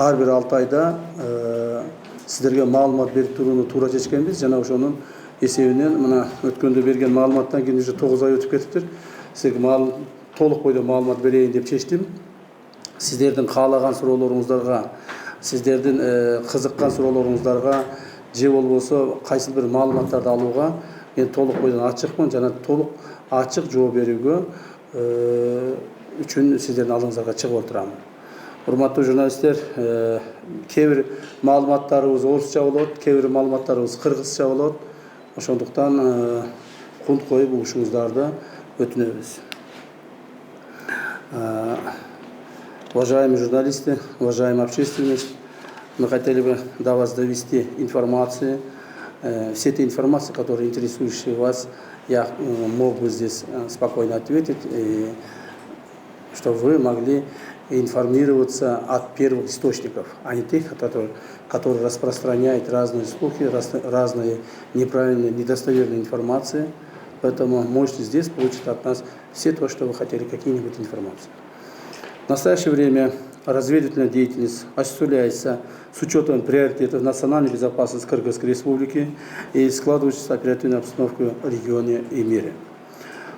ар бир 6 айда сіздерге маалымат беріп тұруыны тура шешкенбіз. Жана ошонун эсебинен мына өткөндө берген маалыматтан кийин уже 9 ай өтүп кетиптир. Силерге толук бойдо маалымат берейин деп чечтим. Сіздердің каалаган суроолоруңуздарга, сіздердің кызыккан суроолоруңуздарга же болбосо кайсы бир маалыматтарды алууга мен толук бойдон ачыкмын жана толук ачык жооп берүүгө үчүн сіздердин алдыңыздарга чыгып отурамын. Урматтуу журналисттер, кээ бир маалыматтарыбыз орусча болот, кээ бир маалыматтарыбыз кыргызча болот. Ошондуктан кунт коюп угушуңуздарды өтүнөбүз. Уважаемые журналисты, уважаемая общественность, мы хотели бы до вас довести информацию. Все эти информации, которые интересующие вас, я мог бы здесь спокойно ответить, и чтобы вы могли информироваться от первых источников, а не тех, которые распространяют разные слухи, разные неправильные, недостоверные информации. Поэтому можете здесь получить от нас все то, что вы хотели, какие-нибудь информации. В настоящее время разведывательная деятельность осуществляется с учетом приоритетов национальной безопасности Кыргызской Республики и складывающейся оперативной обстановки в регионе и мире.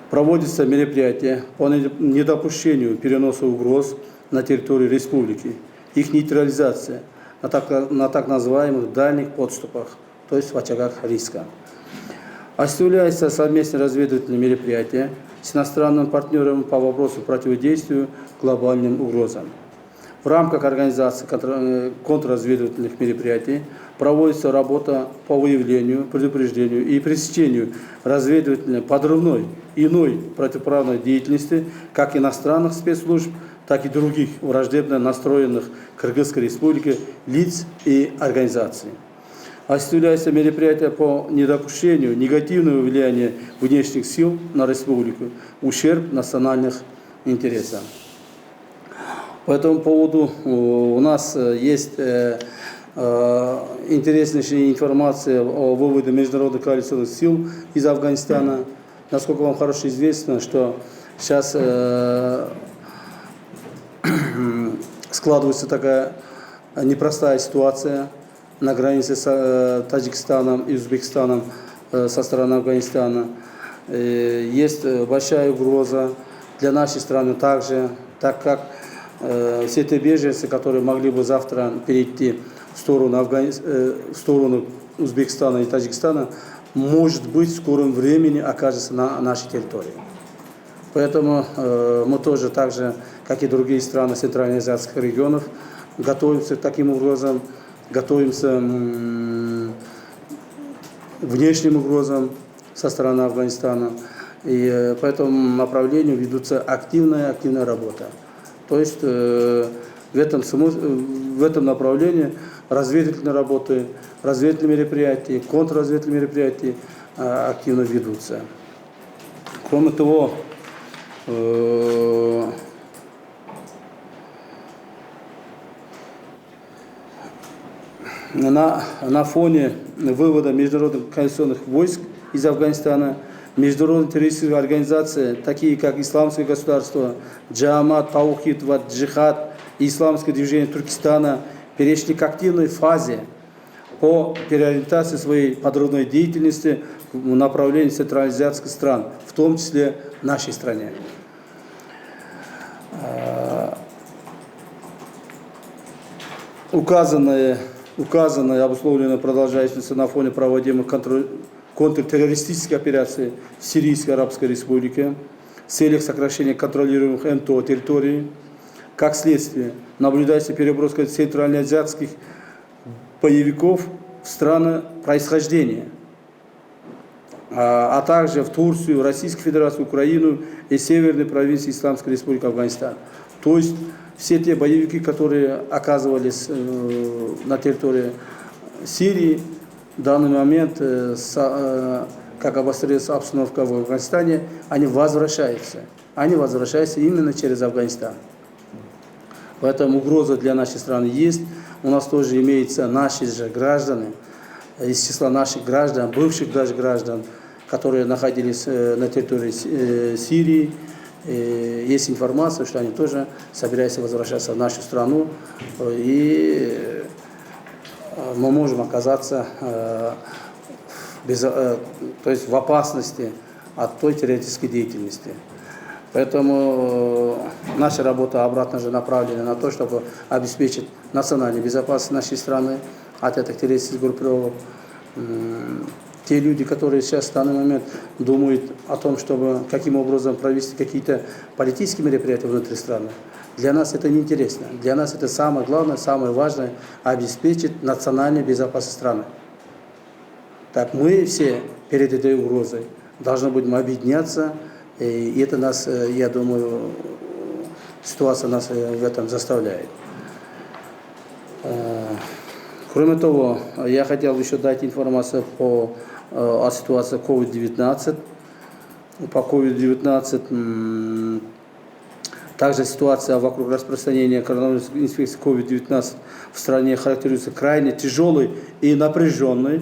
Проводятся мероприятия по недопущению переноса угроз на территорию республики, их нейтрализация на так называемых дальних подступах, то есть в очагах риска. Осуществляются совместные разведывательные мероприятия с иностранными партнерами по вопросу противодействия глобальным угрозам. В рамках организации контрразведывательных мероприятий проводится работа по выявлению, предупреждению и пресечению разведывательной, подрывной, иной противоправной деятельности как иностранных спецслужб, так и других враждебно настроенных Кыргызской Республике лиц и организаций. Осуществляются мероприятия по недопущению негативного влияния внешних сил на республику, ущерб национальных интересов. По этому поводу у нас есть интереснейшая информация о выводе международных коалиционных сил из Афганистана. Насколько вам хорошо известно, что сейчас складывается такая непростая ситуация на границе с Таджикистаном и Узбекистаном со стороны Афганистана. Есть большая угроза для нашей страны также, так как все те беженцы, которые могли бы завтра перейти в сторону Узбекистана и Таджикистана, может быть, в скором времени окажется на нашей территории. Поэтому мы тоже, так же, как и другие страны центральноазиатских регионов, готовимся к таким угрозам, готовимся внешним угрозам со стороны Афганистана. И по этому направлению ведутся активная работа. То есть в этом направлении разведывательные работы, разведывательные мероприятия, контрразведывательные мероприятия активно ведутся. Кроме того, на фоне вывода международных коалиционных войск из Афганистана международные террористические организации, такие как Исламское государство, Джамат, Таухид, Джихад и Исламское движение Туркестана, перешли к активной фазе по переориентации своей подрывной деятельности в направлении центральноазиатских стран, в том числе нашей стране. Указанное обусловлено продолжающимся на фоне проводимых контртеррористических операций в Сирийской Арабской Республике в целях сокращения контролируемых НТО территорий. Как следствие, наблюдается переброска центральноазиатских боевиков в страны происхождения, а также в Турцию, Российскую Федерацию, Украину и северные провинции Исламской Республики Афганистан. То есть все те боевики, которые оказывались на территории Сирии, в данный момент, как обостряется обстановка в Афганистане, они возвращаются. Они возвращаются именно через Афганистан. Поэтому угроза для нашей страны есть. У нас тоже имеются наши же граждане, из числа наших граждан, бывших даже граждан, которые находились на территории Сирии, есть информация, что они тоже собираются возвращаться в нашу страну, и мы можем оказаться то есть в опасности от той террористической деятельности. Поэтому наша работа обратно же направлена на то, чтобы обеспечить национальную безопасность нашей страны от этих террористических группировок. Те люди, которые сейчас в данный момент думают о том, чтобы каким образом провести какие-то политические мероприятия внутри страны, для нас это неинтересно. Для нас это самое главное, самое важное – обеспечить национальную безопасность страны. Так мы все перед этой угрозой должны будем объединяться, и это нас, я думаю, ситуация нас в этом заставляет. Кроме того, я хотел еще дать информацию о ситуации COVID-19. По COVID-19 также ситуация вокруг распространения коронавирусной инфекции COVID-19 в стране характеризуется крайне тяжелой и напряженной,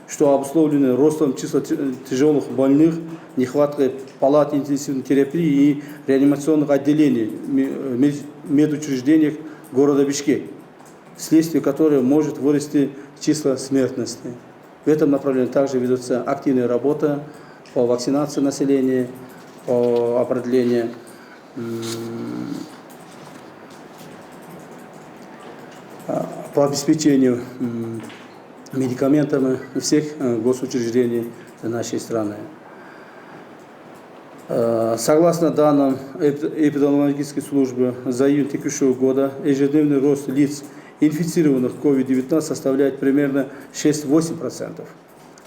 что обусловлено ростом числа тяжелых больных, нехваткой палат интенсивной терапии и реанимационных отделений в медучреждениях города Бишкек, вследствие которой может вырасти число смертности. В этом направлении также ведется активная работа по вакцинации населения, по определению по обеспечению медикаментами всех госучреждений нашей страны. Согласно данным эпидемиологической службы, за июнь текущего года ежедневный рост лиц, инфицированных COVID-19, составляет примерно 6-8%.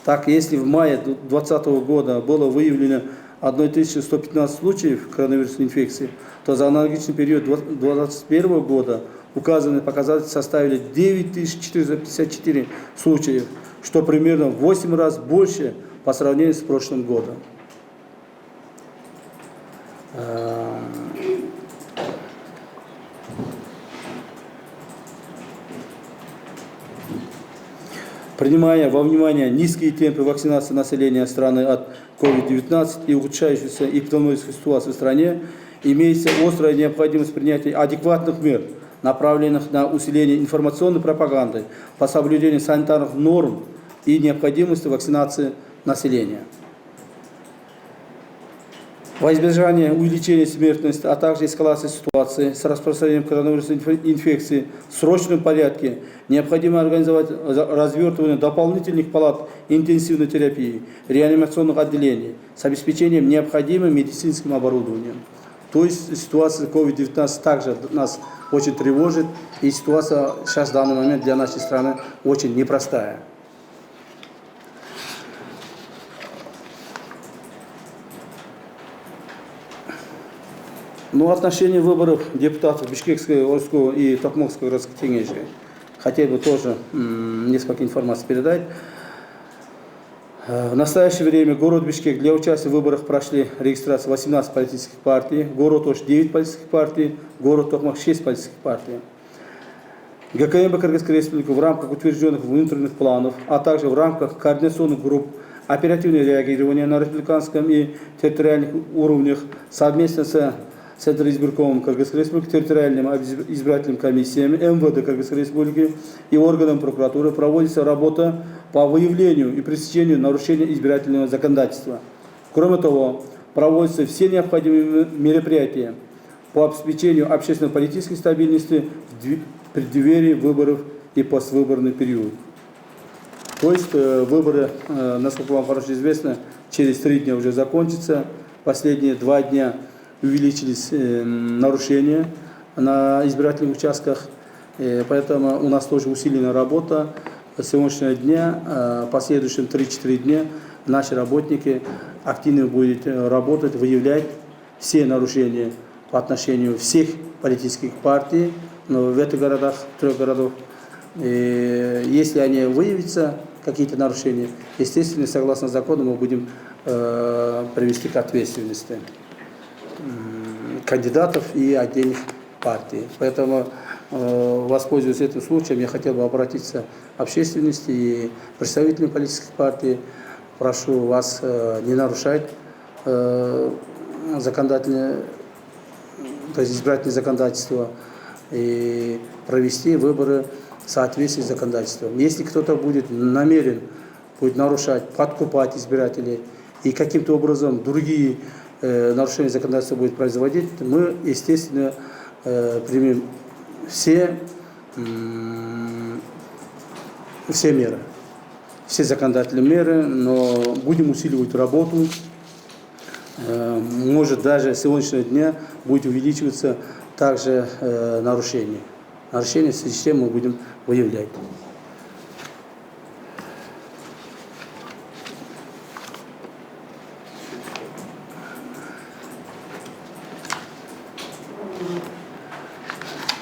Так, если в мае 2020 года было выявлено 1115 случаев коронавирусной инфекции, то за аналогичный период 2021 года указанные показатели составили 9454 случаев, что примерно в 8 раз больше по сравнению с прошлым годом. Принимая во внимание низкие темпы вакцинации населения страны от COVID-19 и ухудшающуюся эпидемиологическую ситуацию в стране, имеется острая необходимость принятия адекватных мер, направленных на усиление информационной пропаганды по соблюдению санитарных норм и необходимости вакцинации населения. Во избежание увеличения смертности, а также эскалации ситуации с распространением коронавирусной инфекции в срочном порядке необходимо организовать развертывание дополнительных палат интенсивной терапии, реанимационных отделений с обеспечением необходимым медицинским оборудованием. То есть ситуация COVID-19 также нас очень тревожит, и ситуация сейчас в данный момент для нашей страны очень непростая. Но в отношении выборов депутатов Бишкекского городского и Токмокского городских кеңешей хотел бы тоже несколько информации передать. В настоящее время город Бишкек для участия в выборах прошли регистрацию 18 политических партий, город Ош 9 политических партий, город Токмак 6 политических партий. ГКМБ Кыргызской Республики в рамках утвержденных внутренних планов, а также в рамках координационных групп оперативного реагирования на республиканском и территориальных уровнях совместно с Центром избиркомом Кыргызской Республики, территориальным избирательным комиссиям МВД Кыргызской Республики и органам прокуратуры проводится работа по выявлению и пресечению нарушений избирательного законодательства. Кроме того, проводятся все необходимые мероприятия по обеспечению общественно-политической стабильности в преддверии выборов и поствыборный период. То есть выборы, насколько вам хорошо известно, через 3 дня уже закончатся. Последние 2 дня увеличились нарушения на избирательных участках, поэтому у нас тоже усиленная работа. С сегодняшнего дня, последующим 3-4 дня, наши работники активно будут работать, выявлять все нарушения по отношению всех политических партий в этих городах, 3 городах. И если они выявятся, какие-то нарушения, естественно, согласно закону, мы будем привести к ответственности кандидатов и отдельных партий. Поэтому, воспользуясь этим случаем, я хотел бы обратиться к общественности и представителям политических партий. Прошу вас не нарушать законодательное, то есть избирательное законодательство и провести выборы в соответствии с законодательством. Если кто-то будет намерен будет нарушать, подкупать избирателей и каким-то образом другие нарушения законодательства будет производить, мы, естественно, примем все меры, все законодательные меры, но будем усиливать работу. Может, даже с сегодняшнего дня будет увеличиваться также нарушения. Нарушения в связи с чем мы будем выявлять.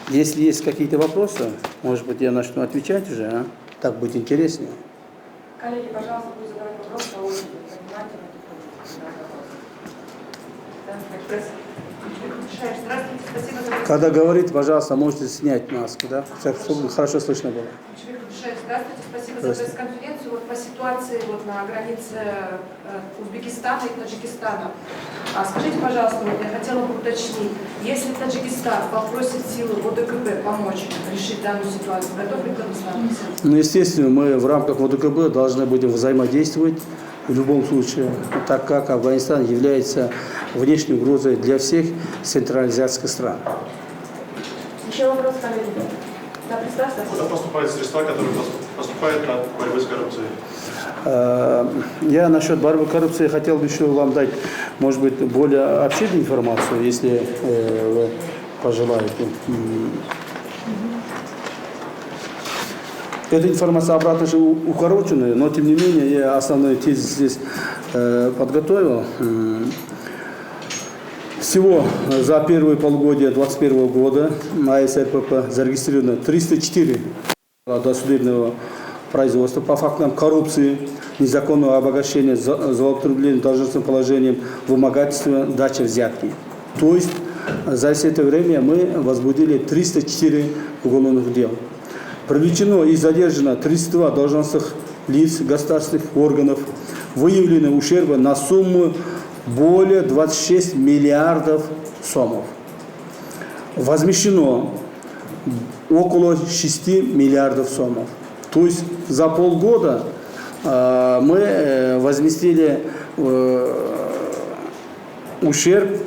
Если есть какие-то вопросы, может быть, я начну отвечать уже, а? Так будет интереснее. Коллеги, пожалуйста, будете задавать вопрос по очереди. Здравствуйте, спасибо за вопрос. Когда говорит, пожалуйста, можете снять маску, да? Чтобы хорошо слышно было. Здравствуйте, спасибо за пресс-конференцию. Вот по ситуации вот на границе Узбекистана и Таджикистана. Скажите, пожалуйста, вот я хотела бы уточнить, если Таджикистан попросит силы ОДКБ помочь решить данную ситуацию, готов ли Кыргызстан? Ну, естественно, мы в рамках ОДКБ должны будем взаимодействовать в любом случае, так как Афганистан является внешней угрозой для всех центральноазиатских стран. Еще вопрос, коллеги. Да, представьте. Куда поступают средства, которые поступают на борьбу с коррупцией? Я насчет борьбы с коррупцией хотел бы еще вам дать, может быть, более обширную информацию, если вы пожелаете. Эта информация обратно же укороченная, но тем не менее я основной тезис здесь подготовил. Всего за первые полугодия 2021 года на АСРПП зарегистрировано 304 досудебного производства по фактам коррупции, незаконного обогащения, злоупотребления должностным положением, вымогательства, дачи взятки. То есть за все это время мы возбудили 304 уголовных дел. Привлечено и задержано 32 должностных лиц государственных органов, выявлено ущерба на сумму более 26 миллиардов сомов. Возмещено около 6 миллиардов сомов. То есть за полгода мы возместили ущерб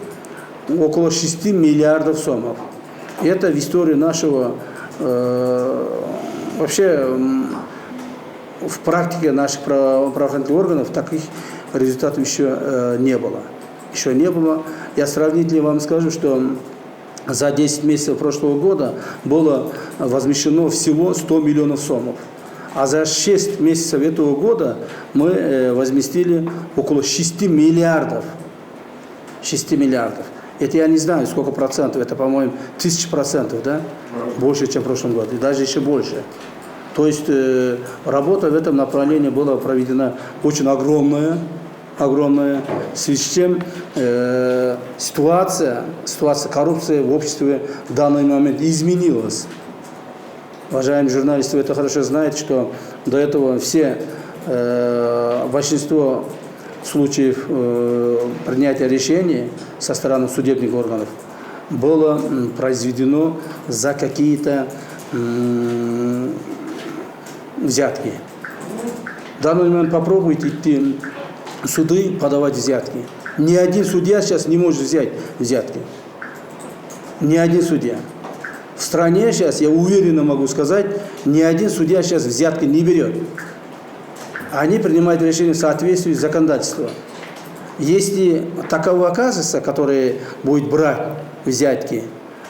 около 6 миллиардов сомов. Это в истории нашего, вообще в практике наших правоохранительных органов таких результатов еще не было. Еще не было. Я сравнительно вам скажу, что за 10 месяцев прошлого года было возмещено всего 100 миллионов сомов. А за 6 месяцев этого года мы возместили около 6 миллиардов. 6 миллиардов. Это я не знаю, сколько процентов. Это, по-моему, 1000%, да? Больше, чем в прошлом году. И даже еще больше. То есть работа в этом направлении была проведена очень огромная. В связи с чем ситуация коррупции в обществе в данный момент изменилась. Уважаемые журналисты, вы это хорошо знаете, что до этого большинство случаев принятия решений со стороны судебных органов было произведено за какие-то взятки. В данный момент попробуйте идти в суды, подавать взятки. Ни один судья сейчас не может взять взятки. Ни один судья. В стране сейчас, я уверенно могу сказать, ни один судья сейчас взятки не берет. Они принимают решение в соответствии с законодательством. Если таково оказывается, который будет брать взятки,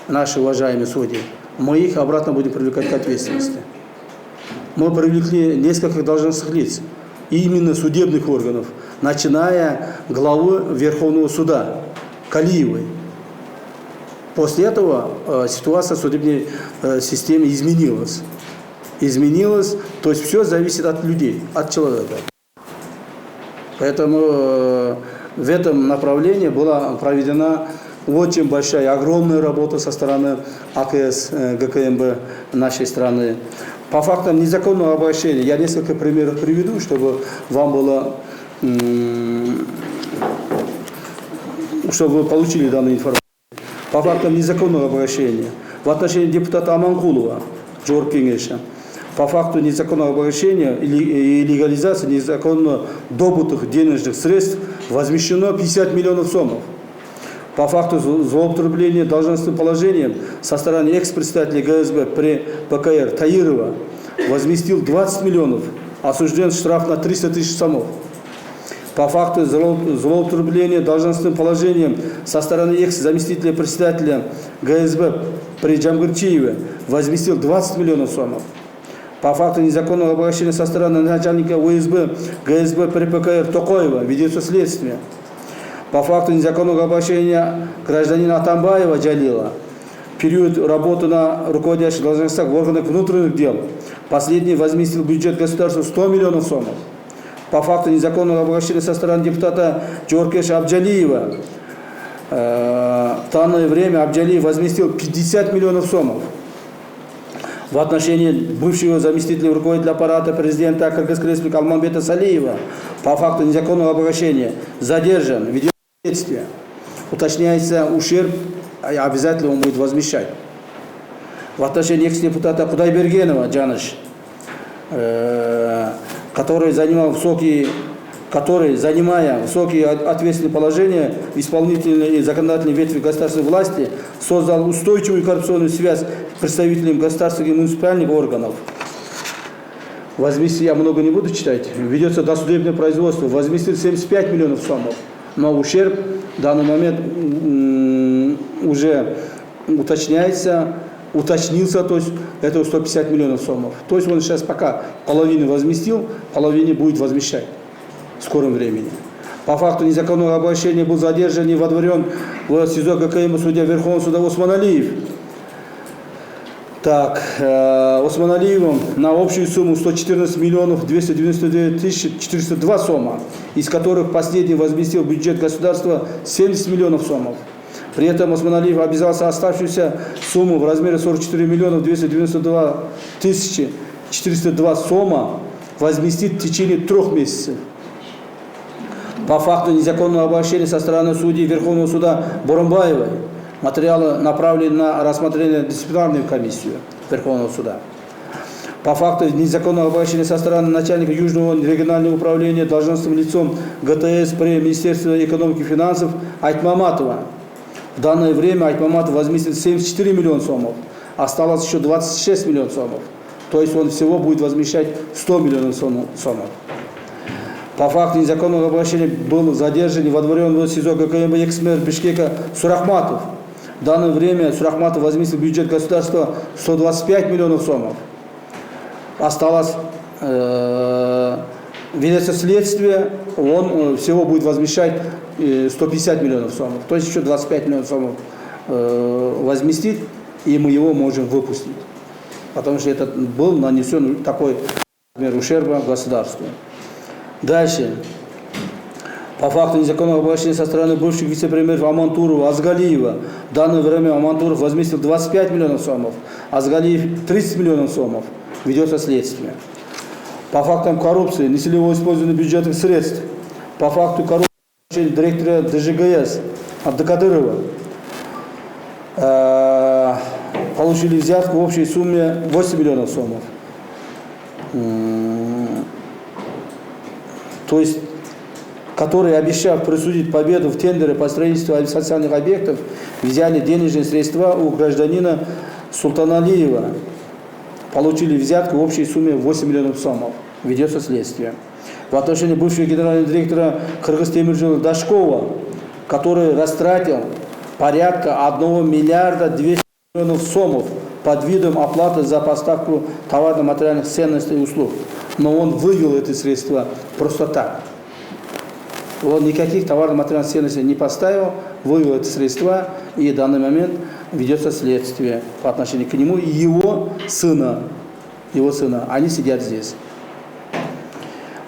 наши уважаемые судьи, мы их обратно будем привлекать к ответственности. Мы привлекли несколько должностных лиц, именно судебных органов, начиная главы Верховного суда Калиевой. После этого ситуация в судебной системе изменилась. То есть все зависит от людей, от человека. Поэтому в этом направлении была проведена очень большая, огромная работа со стороны АКС, ГКМБ нашей страны. По фактам незаконного обращения я несколько примеров приведу, чтобы вам было чтобы вы получили данную информацию. По фактам незаконного обращения в отношении депутата Аманкулова Джордж Кенеша, по факту незаконного обращения и легализации незаконно добытых денежных средств возмещено 50 миллионов сомов. По факту злоупотребления должностным положением со стороны экс-председателя ГСБ при ПКР Таирова возместил 20 миллионов, осужден штраф на 300 тысяч сомов. По факту злоупотребления должностным положением со стороны экс-заместителя председателя ГСБ при Джамгырчиеве возместил 20 миллионов сомов. По факту незаконного обращения со стороны начальника УСБ ГСБ при ПКР Токоева ведется следствие. По факту незаконного обращения гражданина Атамбаева Джалила в период работы на руководящих должностях в органах внутренних дел последний возместил в бюджет государства 100 миллионов сомов. По факту незаконного обращения со стороны депутата Джоркеша Абджалиева в данное время Абджалиев возместил 50 миллионов сомов. В отношении бывшего заместителя руководителя аппарата президента Кыргызской республики Алмамбета Салиева по факту незаконного обращения задержан, ведет следствие. Уточняется ущерб, обязательно он будет возмещать. В отношении экс-депутата Кудайбергенова Джаныш, который, занимая высокие ответственные положения в исполнительной и законодательной ветви государственной власти, создал устойчивую коррупционную связь с представителями государственных и муниципальных органов. Возместил, я много не буду читать, ведется досудебное производство, возместил 75 миллионов сомов, но ущерб в данный момент уже уточнился, то есть это 150 миллионов сомов. То есть он сейчас пока половину возместил, половине будет возмещать в скором времени. По факту незаконного обращения был задержан и водворен в СИЗО ГКМ судья Верховного суда Осман Алиев. Так, Осман Алиевым на общую сумму 114 миллионов 299 тысяч 402 сома, из которых последний возместил в бюджет государства 70 миллионов сомов. При этом Осман Алиев обязался оставшуюся сумму в размере 44 миллионов 292 тысячи 402 сома возместить в течение 3 месяцев. По факту незаконного обращения со стороны судьи Верховного суда Боромбаевой материалы направлены на рассмотрение дисциплинарную комиссию Верховного суда. По факту незаконного обращения со стороны начальника Южного регионального управления должностным лицом ГТС при Министерстве экономики и финансов Айтмаматова. В данное время Айтмаматов возместил 74 миллиона сомов, осталось еще 26 миллионов сомов. То есть он всего будет возмещать 100 миллионов сомов. По факту незаконного обращения был задержан и водворен в СИЗО ГКМ экс-мэр Бишкека Сурахматов. В данное время Сурахматов возместил в бюджет государства 125 миллионов сомов. Осталось, ведется следствие, он всего будет возмещать 150 миллионов сомов. То есть еще 25 миллионов сомов возместить, и мы его можем выпустить. Потому что это был нанесен такой размер ущерба государству. Дальше. По факту незаконного обращения со стороны бывших вице-премьеров Амантурова, Азгалиева, в данное время Амантуров возместил 25 миллионов сомов, Азгалиев 30 миллионов сомов. Ведется следствие. По фактам коррупции, нецелевого использования бюджетных средств, по факту коррупции директора ДЖГС Абдыкадырова получили взятку в общей сумме 8 миллионов сомов. То есть, которые, обещав присудить победу в тендере по строительству социальных объектов, взяли денежные средства у гражданина Султаналиева, получили взятку в общей сумме 8 миллионов сомов. Ведется следствие. В отношении бывшего генерального директора Кыргызтемиржола Дашкова, который растратил порядка 1 миллиарда 200 миллионов сомов под видом оплаты за поставку товарно-материальных ценностей и услуг. Но он вывел эти средства просто так. Он никаких товарно-материальных ценностей не поставил, вывел эти средства, и в данный момент ведется следствие по отношению к нему и его сына. Они сидят здесь.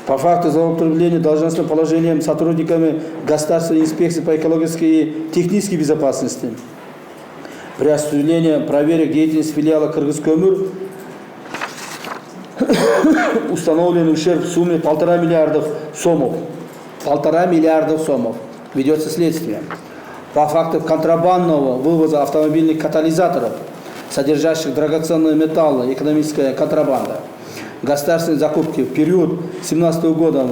По факту злоупотребления должностным положением сотрудниками Государственной инспекции по экологической и технической безопасности при осуществлении проверок деятельности филиала «Кыргызкөмір» установлен ущерб в сумме 1,5 миллиарда сомов. 1,5 миллиарда сомов. Ведется следствие. по факту контрабандного вывоза автомобильных катализаторов, содержащих драгоценные металлы, экономическая контрабанда. Государственные закупки в период 2017 года.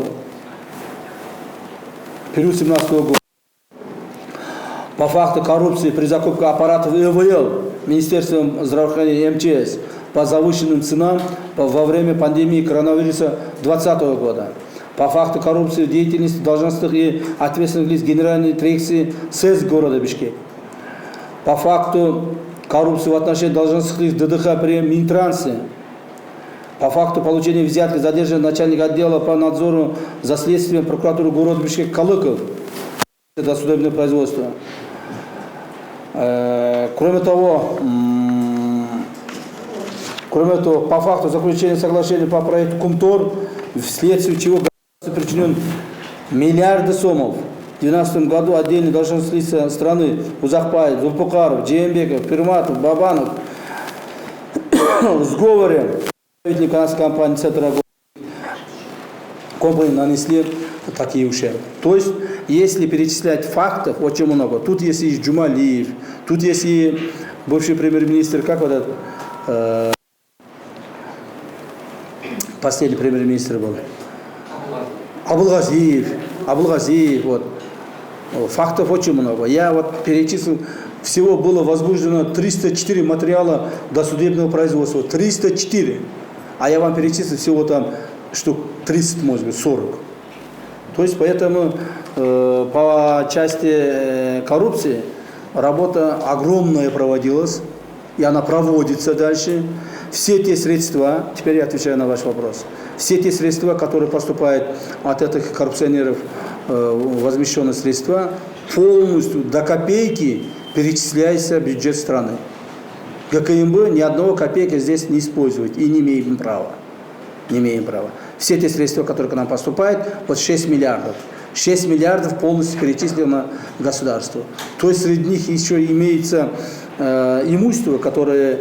По факту коррупции при закупке аппаратов ИВЛ Министерством здравоохранения МЧС по завышенным ценам во время пандемии коронавируса 2020 года. По факту коррупции в деятельности должностных и ответственных лиц Генеральной дирекции СЭС города Бишкек. По факту коррупции в отношении должностных лиц ДДХ при Минтрансе. По факту получения взятки задержан начальник отдела по надзору за следствием прокуратуры города Бишкек Калыков. Это судебное производство. Кроме того, по факту заключения соглашения по проекту Кумтор, вследствие чего причинен миллиарды сомов. В 2012 году отдельные должностные лица страны Узакбаев, Зулпукаров, Джеймбеков, Пирматов, Бабанов в сговоре канадской компании «Центр компании» нанесли такие ущербы. То есть, если перечислять фактов, очень много. Тут есть и Джумалиев, тут есть и бывший премьер-министр, как вот этот, последний премьер-министр был? Абулгазиев, вот. Фактов очень много. Я вот перечислил, всего было возбуждено 304 материала досудебного производства. 304. А я вам перечислил всего там штук 30, может быть, 40. То есть, поэтому по части коррупции работа огромная проводилась, и она проводится дальше. Все те средства, теперь я отвечаю на ваш вопрос, все те средства, которые поступают от этих коррупционеров, возмещенные средства, полностью до копейки перечисляется в бюджет страны. ГКМБ ни одного копейки здесь не использует и не имеем права. Не имеем права. Все те средства, которые к нам поступают, вот 6 миллиардов. 6 миллиардов полностью перечислено государству. То есть среди них еще имеется имущество, которое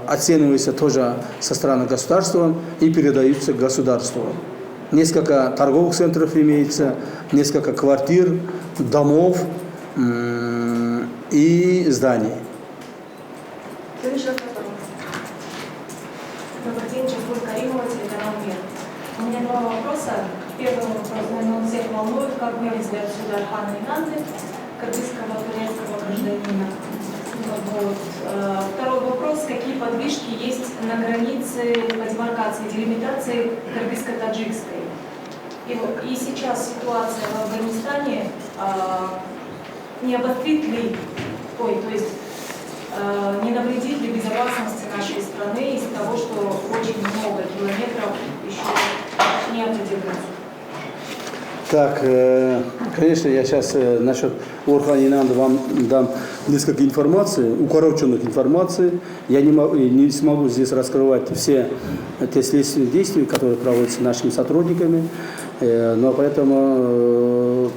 оценивается тоже со стороны государства и передаются государству. Несколько торговых центров имеется, несколько квартир, домов и зданий. Добрый день, Чафур Каримова, телеканал «Мир». У меня два вопроса. Первый вопрос, наверное, он всех волнует, как были взгляд сюда Орхана Инанды, кыргызского турецкого гражданина. Вот. Второй вопрос, какие подвижки есть на границе по демаркации, делимитации кыргызско-таджикской? И сейчас ситуация в Афганистане не обострит ли, не навредит ли безопасности нашей страны из-за того, что очень много километров еще не определено? Так, конечно, я сейчас насчет Орхана Инанды вам дам несколько информации, укороченных информаций. Я не смогу здесь раскрывать все те следственные действия, которые проводятся нашими сотрудниками, но поэтому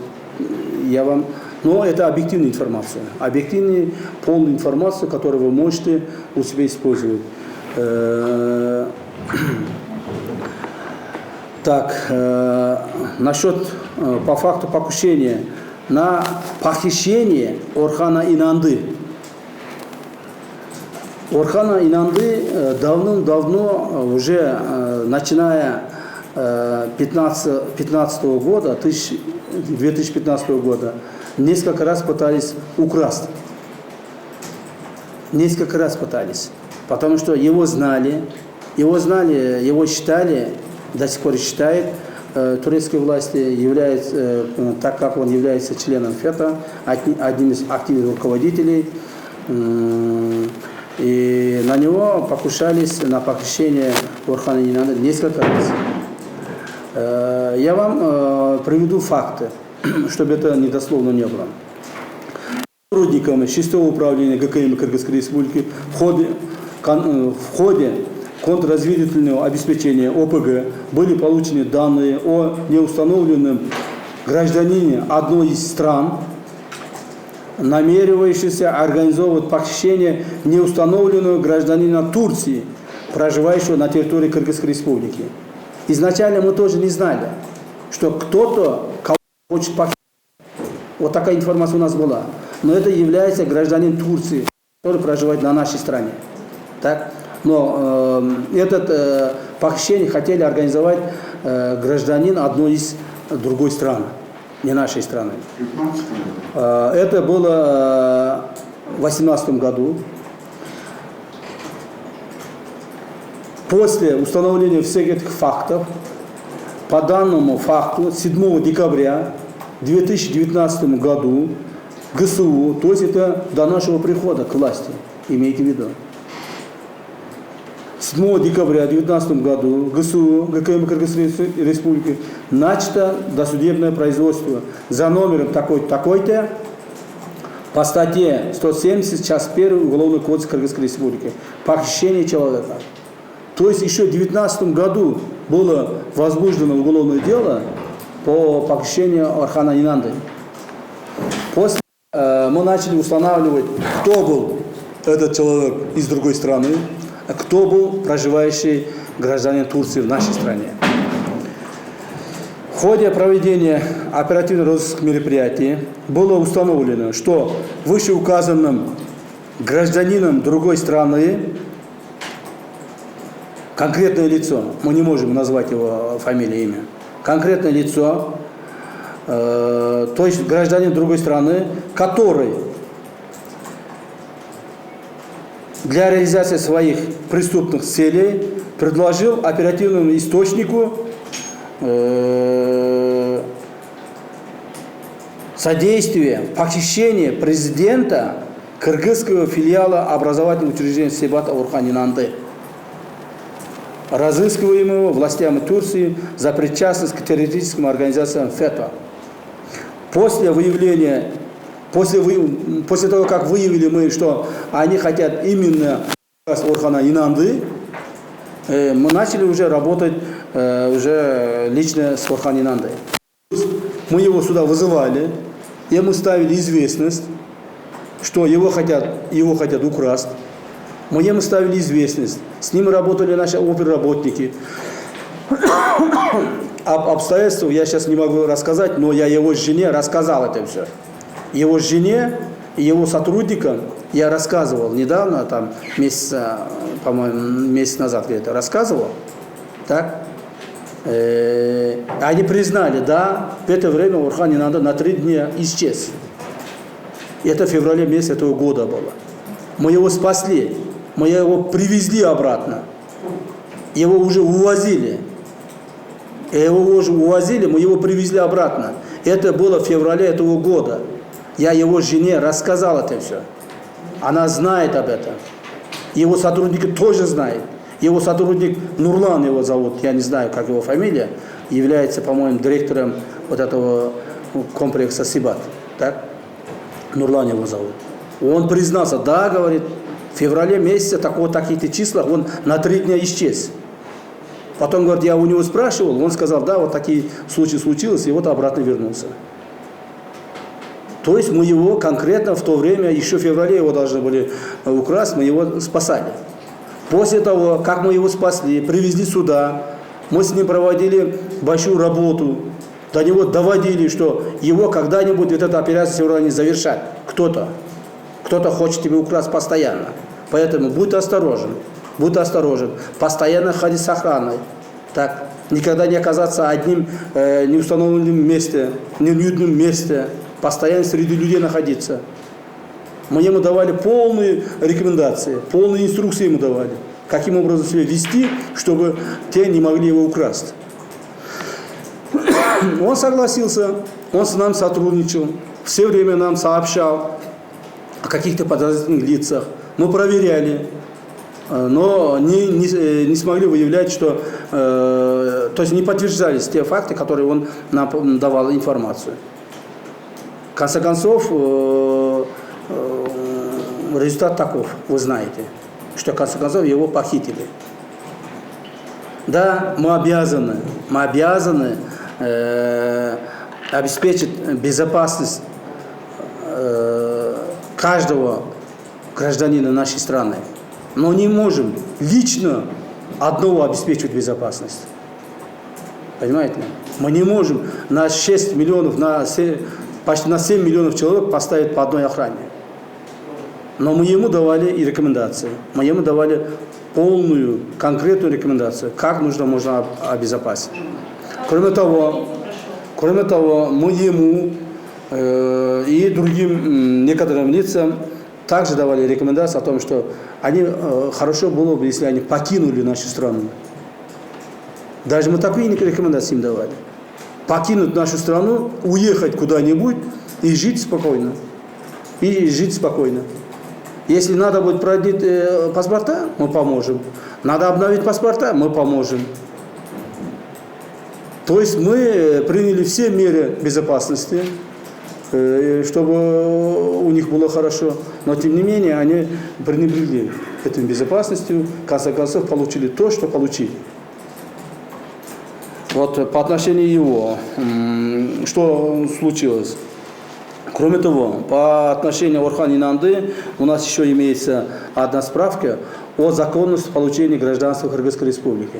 я вам... Но это объективная информация. Объективная, полная информация, которую вы можете у себя использовать. Так, насчет по факту покушения на похищение Орхана Инанды. Орхана Инанды давным-давно, уже начиная 2015 года, несколько раз пытались украсть. Несколько раз пытались. Потому что его знали, его считали, до сих пор считает турецкие власти, является, так как он является членом ФЕТА, одним из активных руководителей, и на него покушались на похищение Орхана Инанды несколько раз. Я вам приведу факты, чтобы это недословно не было. Сотрудниками 6-го управления ГКМ Кыргызской Республики в ходе контрразведывательного обеспечения ОПГ были получены данные о неустановленном гражданине одной из стран, намеревающийся организовывать похищение неустановленного гражданина Турции, проживающего на территории Кыргызской Республики. Изначально мы тоже не знали, что кто-то кого хочет похитить. Вот такая информация у нас была. но это является гражданин Турции, который проживает на нашей стране. Так? Но это похищение хотели организовать гражданин одной из другой страны, не нашей страны. Это было в 2018 году. После установления всех этих фактов, по данному факту, 7 декабря 2019 году ГСУ, то есть это до нашего прихода к власти, имейте в виду, 7 декабря 2019 году ГСУ, ГКМ Кыргызской Республики, начато досудебное производство за номером такой-то по статье 170, часть 1 Уголовного кодекса Кыргызской Республики. Похищение человека. То есть еще в 2019 году было возбуждено уголовное дело по похищению Орхана Инанды. После мы начали устанавливать, кто был этот человек из другой страны, а кто был проживающий гражданин Турции в нашей стране. В ходе проведения оперативно-розыскных мероприятий было установлено, что вышеуказанным гражданином другой страны конкретное лицо, мы не можем назвать его фамилию, имя, конкретное лицо, то есть гражданин другой страны, который для реализации своих преступных целей предложил оперативному источнику содействие похищения президента кыргызского филиала образовательного учреждения Себат Орхан Инанды, разыскиваемого властями Турции за причастность к террористическим организациям ФЕТО. После того, как выявили мы, что они хотят именно Орхана Инанды, мы начали уже работать уже лично с Орхан Инандой. Мы его сюда вызывали, ему ставили известность, что его хотят украсть. Мы ему ставили известность. С ним работали наши оперработники. Об обстоятельствах я сейчас не могу рассказать, но я его жене рассказал это все. Его жене и его сотрудникам я рассказывал недавно, там месяц назад где-то рассказывал. Так? Они признали, да, в это время Орхан Инанды на 3 дня исчез. Это в феврале месяце этого года было. Мы его спасли, мы его привезли обратно. Его уже увозили. Мы его привезли обратно. Это было в феврале этого года. Я его жене рассказал это все. Она знает об этом. Его сотрудники тоже знают. Его сотрудник Нурлан его зовут, я не знаю, как его фамилия, является, по-моему, директором вот этого комплекса Сибат. Так? Нурлан его зовут. Он признался, да, говорит, в феврале месяце таких-то числах он на 3 дня исчез. Потом, говорит, я у него спрашивал, он сказал, да, вот такие случаи случилось, и вот обратно вернулся. То есть мы его конкретно в то время, еще в феврале его должны были украсть, мы его спасали. После того, как мы его спасли, привезли сюда, мы с ним проводили большую работу, до него доводили, что его когда-нибудь вот эта операция все не завершат. Кто-то хочет тебя украсть постоянно. Поэтому будь осторожен, постоянно ходи с охраной. Так, никогда не оказаться одним неустановленном месте, неуютном месте, постоянно среди людей находиться. Мы ему давали полные рекомендации, полные инструкции ему давали, каким образом себя вести, чтобы те не могли его украсть. Он согласился, он с нами сотрудничал, все время нам сообщал о каких-то подозрительных лицах. Мы проверяли, но не смогли выявлять, что, то есть не подтверждались те факты, которые он нам давал информацию. В конце концов, результат таков, вы знаете, что в конце концов его похитили. Да, мы обязаны обеспечить безопасность каждого гражданина нашей страны, но не можем лично одного обеспечивать безопасность. Понимаете? Мы не можем на 6 миллионов почти на 7 миллионов человек поставить по одной охране. Но мы ему давали и рекомендации. Мы ему давали полную, конкретную рекомендацию, как можно обезопасить. Кроме того, мы ему и другим некоторым лицам также давали рекомендации о том, что хорошо было бы, если они покинули нашу страну. Даже мы такие рекомендации им давали. Покинуть нашу страну, уехать куда-нибудь и жить спокойно. Если надо будет продлить паспорта, мы поможем. Надо обновить паспорта, мы поможем. То есть мы приняли все меры безопасности, чтобы у них было хорошо. Но тем не менее они пренебрегли этой безопасностью, в конце концов получили то, что получили. Вот по отношению его, что случилось? Кроме того, по отношению Орхан Инанды у нас еще имеется одна справка о законности получения гражданства Кыргызской Республики.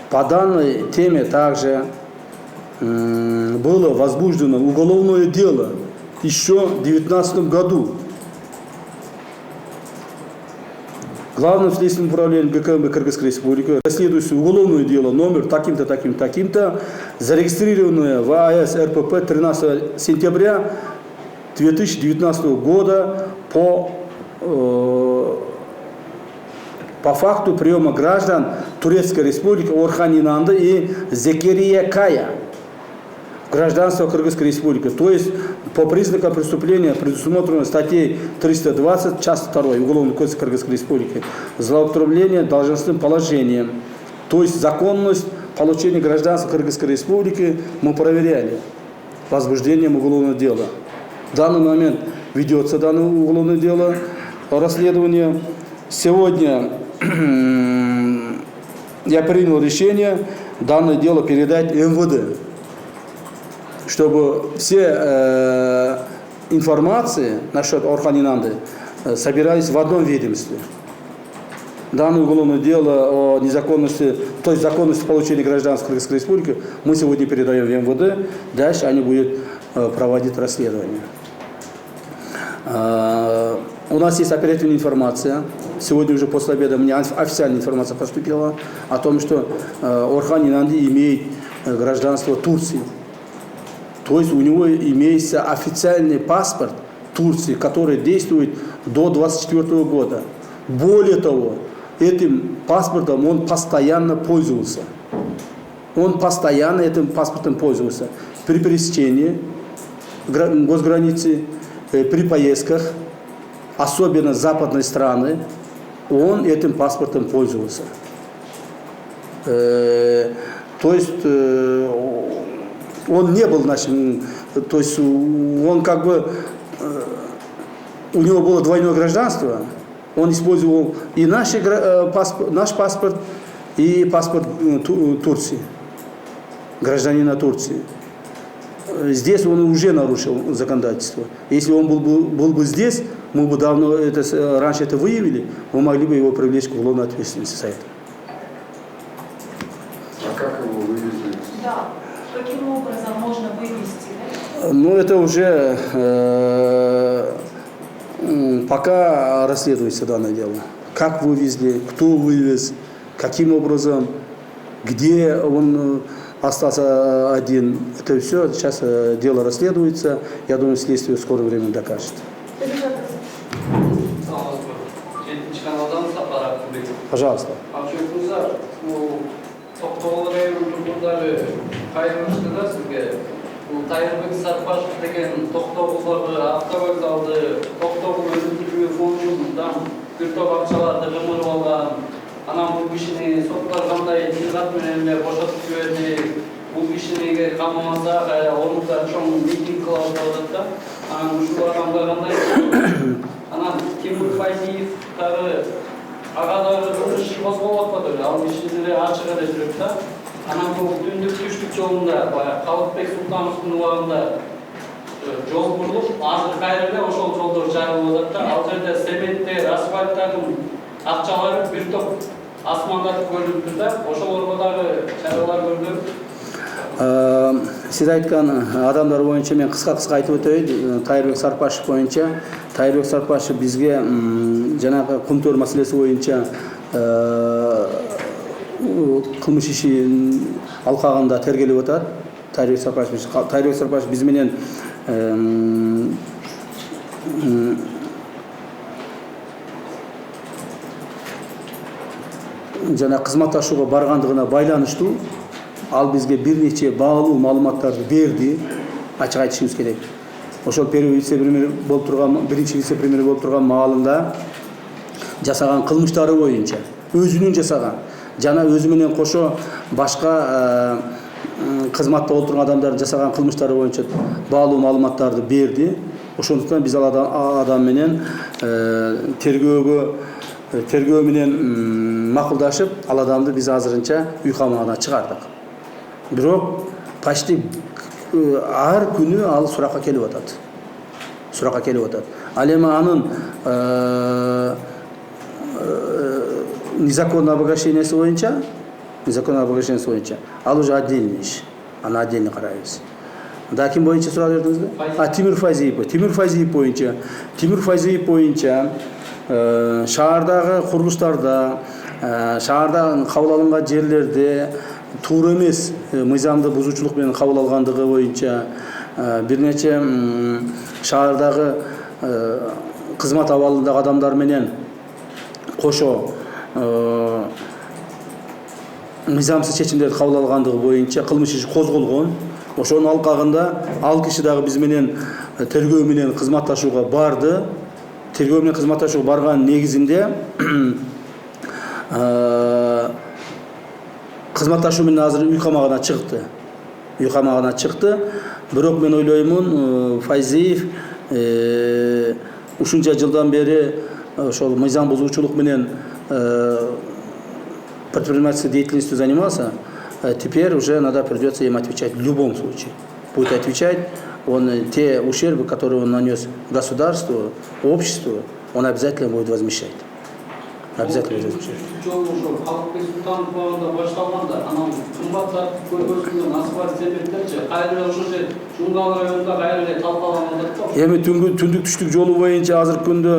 По данной теме также было возбуждено уголовное дело еще в 2019 году. Главным следственным управлением ГКМБ Кыргызской Республики расследуется уголовное дело номер таким-то, зарегистрированное в АЭС РПП 13 сентября 2019 года по факту приема граждан Турецкой Республики Орхан Инанды и Зекерия Кая гражданство Кыргызской Республики. То есть по признакам преступления предусмотрено статьей 320, часть 2 Уголовного кодекса Кыргызской Республики, злоупотребление должностным положением. То есть законность получения гражданства Кыргызской Республики мы проверяли возбуждением уголовного дела. В данный момент ведется данное уголовное дело, расследование. Сегодня я принял решение данное дело передать МВД, чтобы все информации насчет Орхан Инанды собирались в одном ведомстве. Данное уголовное дело о незаконности, то есть законности получения гражданства Кыргызской Республики мы сегодня передаем в МВД, дальше они будут проводить расследование. У нас есть оперативная информация. Сегодня уже после обеда мне официальная информация поступила о том, что Орхан Инанды имеет гражданство Турции. То есть у него имеется официальный паспорт Турции, который действует до 2024 года. Более того, этим паспортом он постоянно пользовался. Он постоянно этим паспортом пользовался. При пересечении госграницы, при поездках, особенно с западной страны, он этим паспортом пользовался. То есть он не был нашим, то есть он как бы, у него было двойное гражданство, он использовал и наш паспорт, и паспорт Турции, гражданина Турции. Здесь он уже нарушил законодательство. Если он был бы здесь, мы бы давно раньше это выявили, мы могли бы его привлечь к уголовной ответственности за это. А как его вывезли? Да. Каким образом можно вывести? Ну, это уже пока расследуется данное дело. Как вывезли, кто вывез, каким образом, где он остался один. Это все сейчас дело расследуется. Я думаю, следствие в скорое время докажет. Пожалуйста. Тайырбек Сарпашев деген тоқтоғұлдағы автовокзалды, тоқтоғұл өзіндігі фонжудан бір топ ақшаларды жымырып алған. Анан бұл кишини сотталгандай тилгат менен бошотуп жиберди. Бұл кишиниге камамаса орунда чоң митинг кылып атат да. Анан ушул адамга кандай? Анан Тимур Файзиев дагы ага дагы иш козголуп атпады. Ал кишине ачык эле жүрөт да. Анан бұл түндүк түштүк жолунда, Калыкбек Султановдун убагында жол курулуп, азыр кайрылды ошол жолдор жабылып атат да. Ал жерде цементтер, асфальттардын акчалары бир топ асмандатып көрүнүп тур да. Ошолорго дагы чаралар көрүлөт. Siz aytkan адамдар боюнча мен кыска айтып өтөйүн. Тайырбек Сарпашев боюнча, Тайырбек Сарпашев бизге жанагы кумтөр маселеси боюнча кылмыш иши алкагында тергелип атат. Тайырбек Сарпашев биз менен жана кызматташууга баргандыгына байланыштуу ал бизге бир нече баалуу маалыматтарды берди. Ачык айтышыбыз керек. Ошол вице-премьер болуп турган, биринчи вице-премьер болуп турган маалында жасаган кылмыштары боюнча өзүнүн жасаган жана өзү менен кошо башка кызматта болуп турган адамдардын жасаган кылмыштары боюнча баалуу маалыматтарды берди. Ошондуктан биз ал адам менен тергөө менен макулдашып, ал адамды биз азырынча үй камагына чыгардык. Бирок почти ар күнү ал суракка келип атат. Ал эми анын незаконный обогащениясы боюнча ал уже отдельный иш. Аны отдельно карайбыз. Да, ким боюнча сурап бердиңизби? Тимир Файзиев боюнча шаардагы курулуштарда, шаарда кабыл алынган жерлерде туура эмес мыйзамды бузуучулук менен кабыл алгандыгы боюнча бир нече шаардагы кызмат абалындагы адамдар менен кошо мыйзамсыз чечимдерди кабыл алгандыгы боюнча кылмыш иши козголгон. Ошонун алкагында ал киши дагы биз менен тергөө менен кызматташууга барды. Тергөө менен кызматташууга барган негизинде кызматташуу менен азыр үй камагына чыкты. Бирок мен ойлоймун, Файзиев ушунча жылдан бери ошол мыйзам бузуучулук менен предпринимательской деятельностью занимался, теперь уже надо придется им отвечать в любом случае. Будет отвечать те ущербы, которые он нанес государству, обществу, он обязательно будет возмещать. Обязательно будет возмещать. Эми түндүк түштүк жолу боюнча азыркы күндө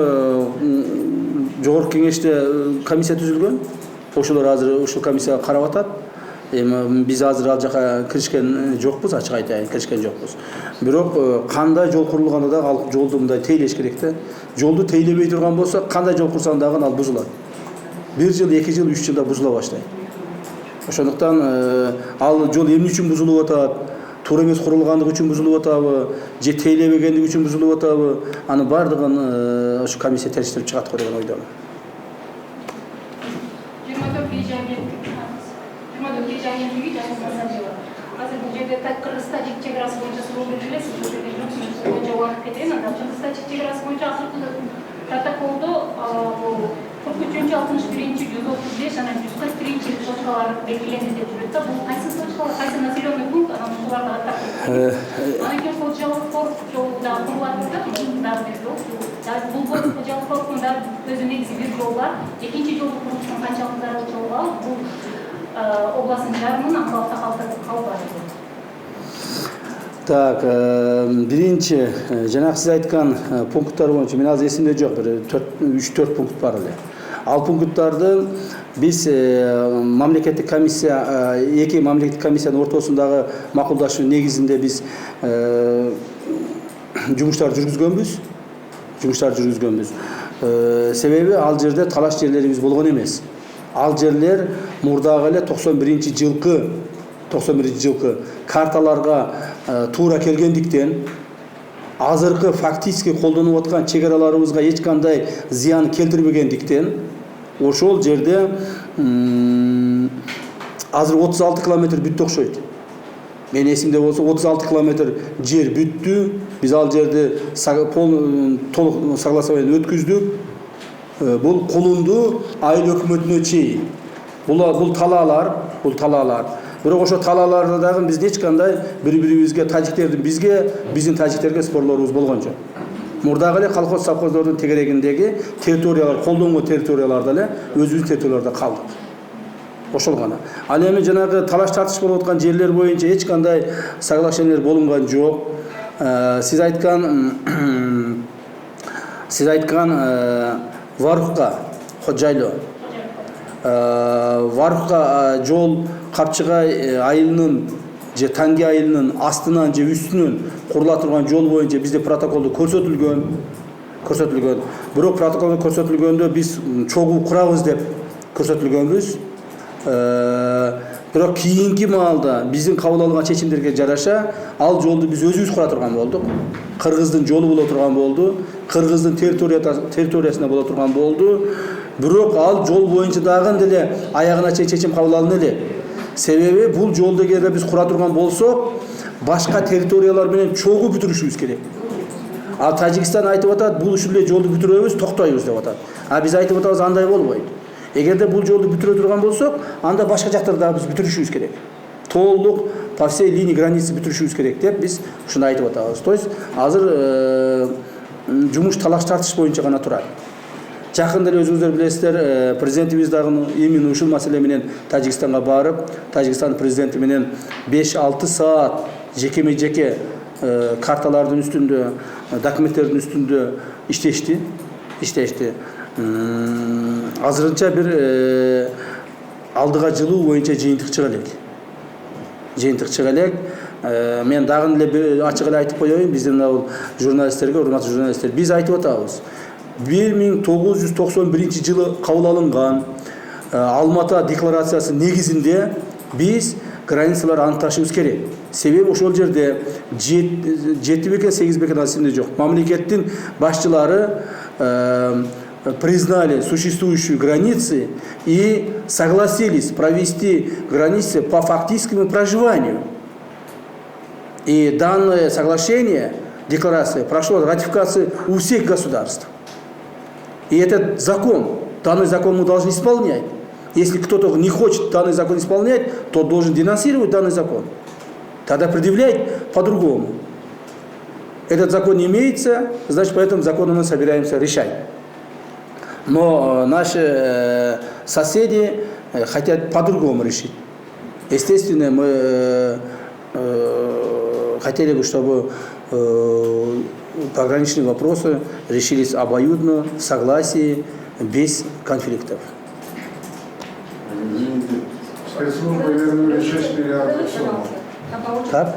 жогорку кеңеште комиссия түзүлгөн. Ошолор азыр ушул комиссияга карап атат. Эми биз азыр ал жака киришкен жокпуз, ачык айтайын, киришкен жокпуз. Бирок кандай жол курулганда да ал жолду мындай тейлеш керек да. Жолду тейлебей турган болсо, кандай жол курсаң дагы ал бузулат. 1 жыл, 2 жыл, 3 жылда бузула баштайт. Ошондуктан ал жол эмне үчүн бузулуп атат? Туура эмес курулгандыгы үчүн бузулуп атабы, же тейлебегендиги үчүн бузулуп атабы? Аны бардыгын ошо комиссия териштирип чыгат го деген ойдомун. Азыр бул жерде Кыргызстан чек чегарасы боюнча суроо берилеси, бул жерде боюнча убакыт кетейин. Кыргызстан чек чегарасы боюнча акыркы протоколдо 43-61-135 жана 141 точкалар белгиленди деп жүрөт да. Бул кайсы точкалар, кайсы населенный пункт, анан ушуларга атап кетет. Анан кийин Кожалыков жолунда курулат да, дагы бир жол. Бул Кожалыковдун дагы өзү негизи бир жол бар. Экинчи жолду курулуштун канчалык зарыл жол бар? Бул областын жарымын акыбалта калбайды. Так, биринчи жанагы сиз айткан пункттар боюнча мен азыр эсимде жок, бир 3-4 пункт бар эле. Ал пункттарды биз мамлекеттик комиссия, эки мамлекеттик комиссиянын ортосундагы макулдашуу негизинде биз жумуштар жүргүзгөнбүз. Себеби ал жерде талаш жерлерибиз болгон эмес. Ал жерлер мурдагы эле 91 жылкы карталарга туура келгендиктен, азыркы фактически колдонуп аткан чегараларыбызга эч кандай зыян келтирбегендиктен, ошол жерде азыр 36 километр бүттү окшойт. Мен эсимде болсо 36 километр жер бүттү. Биз ал жерде толук согласование өткүздүк. Бул колунду айыл өкмөтүнө чейин. Бул талаалар. Бирок ошо талааларда дагы биз эч кандай бири-бирибизге тажиктердин биздин тажиктерге спорлорубуз болгон жок. Мурдагы эле колхоз совхоздордун тегерегиндеги территориялар, колдонгон территорияларда эле өзүбүздүн территорияларда калдык. ошол гана. Ал эми жанагы талаш тартыш болуп аткан жерлер боюнча эч кандай соглашениялер болунган жок. Сиз айткан Варухка Ходжайло. Варухка жол Капчыгай айылынын же Танги айылынын астынан же үстүнөн курула турган жол боюнча бизде протоколдо көрсөтүлгөн. Бирок протоколдо көрсөтүлгөндө биз чогуу курабыз деп көрсөтүлгөнбүз. Бирок кийинки маалда биздин кабыл алган чечимдерге жараша ал жолду биз өзүбүз кура турган болдук. Кыргыздын жолу боло турган болду. Кыргыздын территориясында боло турган болду. Бирок ал жол боюнча дагы деле аягына чейин чечим кабыл алынды эле. Себеби бул жолду эгерде биз кура турган болсок, башка территориялар менен чогуу бүтүрүшүбүз керек. Ал Тажикстан айтып атат, бул ушул эле жолду бүтүрөбүз, токтойбуз деп атат. А биз айтып атабыз, андай болбойт. Эгерде бул жолду бүтүрө турган болсок, анда башка жактарда биз бүтүрүшүбүз керек. Толук по всей линии границы бүтүрүшүбүз керек деп биз ушуну айтып атабыз. То есть азыр жумуш талаш тартыш боюнча гана турат. Жакында эле өзүңүздөр билесиздер, президентибиз дагы именно ушул маселе менен Тажикстанга барып, Тажикстан президенти менен 5-6 саат жекеме-жеке карталардын үстүндө, документтердин үстүндө иштешти. Азырынча бир алдыга жылуу боюнча жыйынтык чыга элек. Мен дагы эле бир ачык эле айтып коеюн, биздин бул журналисттерге, урматтуу журналисттер, биз айтып атабыз. 1991 жылы кабыл алынган Алмата декларациясы негизинде биз границалар аныкташыбыз керек. Себеби ошол жерде 7 бекен 8 бекен асында жок. Мамлекеттин башчылары признали существующие границы и согласились провести границы по фактическому проживанию. И данное соглашение, декларация, прошло ратификацию у всех государств. И этот закон, данный закон мы должны исполнять. Если кто-то не хочет данный закон исполнять, то должен денонсировать данный закон. Тогда предъявлять по-другому. Этот закон не имеется, значит, по этому закону мы собираемся решать. Но наши соседи хотят по-другому решить. Естественно, мы хотели бы, чтобы пограничные вопросы решились обоюдно, в согласии, без конфликтов. Спецслужбы вернули 6 миллиардов сумм. Так?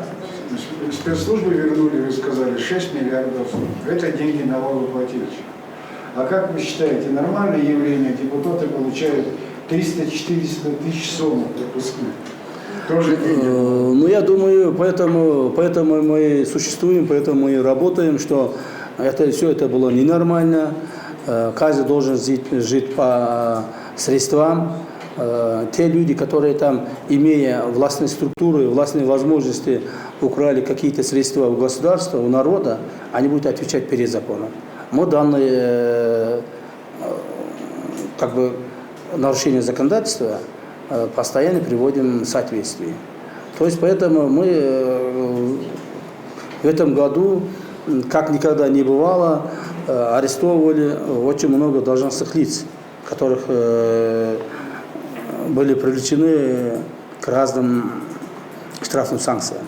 Спецслужбы вернули, вы сказали, 6 миллиардов сумм. Это деньги налогоплательщиков. А как вы считаете, нормальное явление? Депутаты получают 300-400 тысяч сомов пропускных. Тоже деньги. Ну, я думаю, поэтому мы существуем, поэтому мы работаем, что все это было ненормально. Каждый должен жить по средствам. Те люди, которые там, имея властные структуры, властные возможности, украли какие-то средства у государства, у народа, они будут отвечать перед законом. Мы данные нарушение законодательства постоянно приводим в соответствие. То есть поэтому мы в этом году, как никогда не бывало, арестовывали очень много должностных лиц, которых были привлечены к разным штрафным санкциям.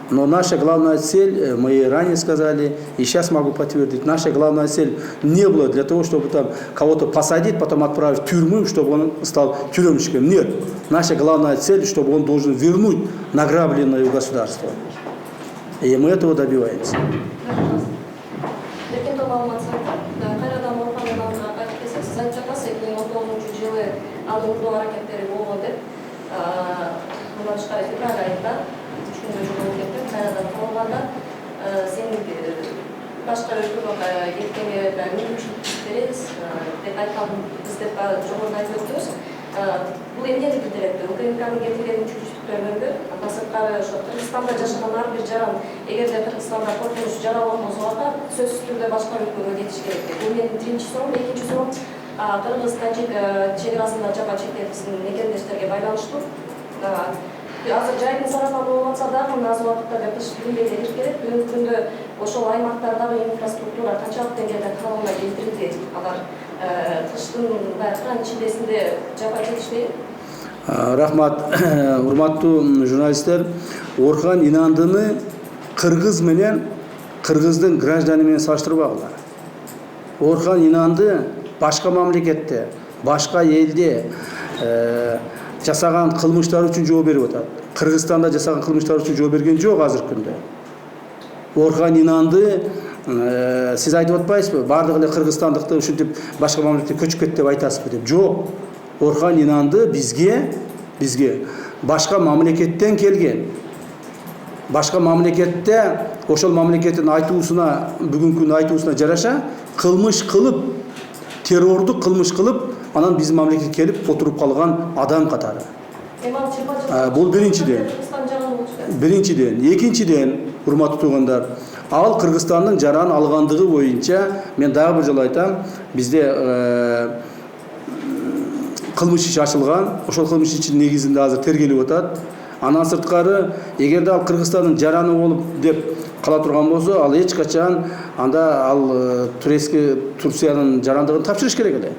Но наша главная цель, мы и ранее сказали, и сейчас могу подтвердить, наша главная цель не была для того, чтобы там кого-то посадить, потом отправить в тюрьму, чтобы он стал тюремщиком. Нет. Наша главная цель, чтобы он должен вернуть награбленное у государства. И мы этого добиваемся. Başka ülkelerde yetkililerden mümkünleriz, detaylı bizde çoğundan yokuz. Bu emniyet direktörü, Ukrayna'nın getirilen çocuklarında, basıkları şu Kırgızistan'da yaşananlar bir caran, eğer de Kırgızistan'da korkunç caran olmazsa söz üstünde başka ülkelere geçiş gerekli. Bu benim birinci sorum, ikinci sorum, Kırgız-Tacik çevrasında çapa çektiğimizin nedenleşlerine bağlanıştır. Азыр жайдын сарапаны болмаса дагы аз убакытта гапешип билбей керек. Бүгүнкү күндө ошол аймактардагы инфраструктура канчалык деңгээлде калыбына келтирилди? Алар кыштын кран ичиндесинде жапа жетишпейби? Рахмат, урматтуу журналисттер. Орхан Инандыны кыргыз менен, кыргыздын гражданы менен салыштырбагыла. Орхан Инанды башка мамлекетте, башка элде жасаган кылмыштар үчүн жооп берип атат. Кыргызстанда жасаган кылмыштар үчүн жооп берген жок азыркы күндө. Орхан Инанды сиз айтып атпайсызбы? Бардык эле кыргызстандыкты ушинтип башка мамлекетке көчүп кетти деп айтасызбы деп. Жок. Орхан Инанды бизге башка мамлекеттен келген. Башка мамлекетте ошол мамлекеттин айтуусуна, бүгүнкү айтуусуна жараша кылмыш кылып, террордук кылмыш кылып, анан биздин мамлекетке келип отуруп калган адам катары. Бул биринчиден. Экинчиден, урматтуу туугандар, ал Кыргызстандын жаран алгандыгы боюнча мен дагы бир жолу айтам, бизде кылмыш иши ачылган, ошол кылмыш ишинин негизинде азыр тергелип атат. Андан сырткары, эгерде ал Кыргызстандын жараны болуп деп кала турган болсо, ал эч качан анда ал Турциянын жарандыгын тапшырыш керек эле.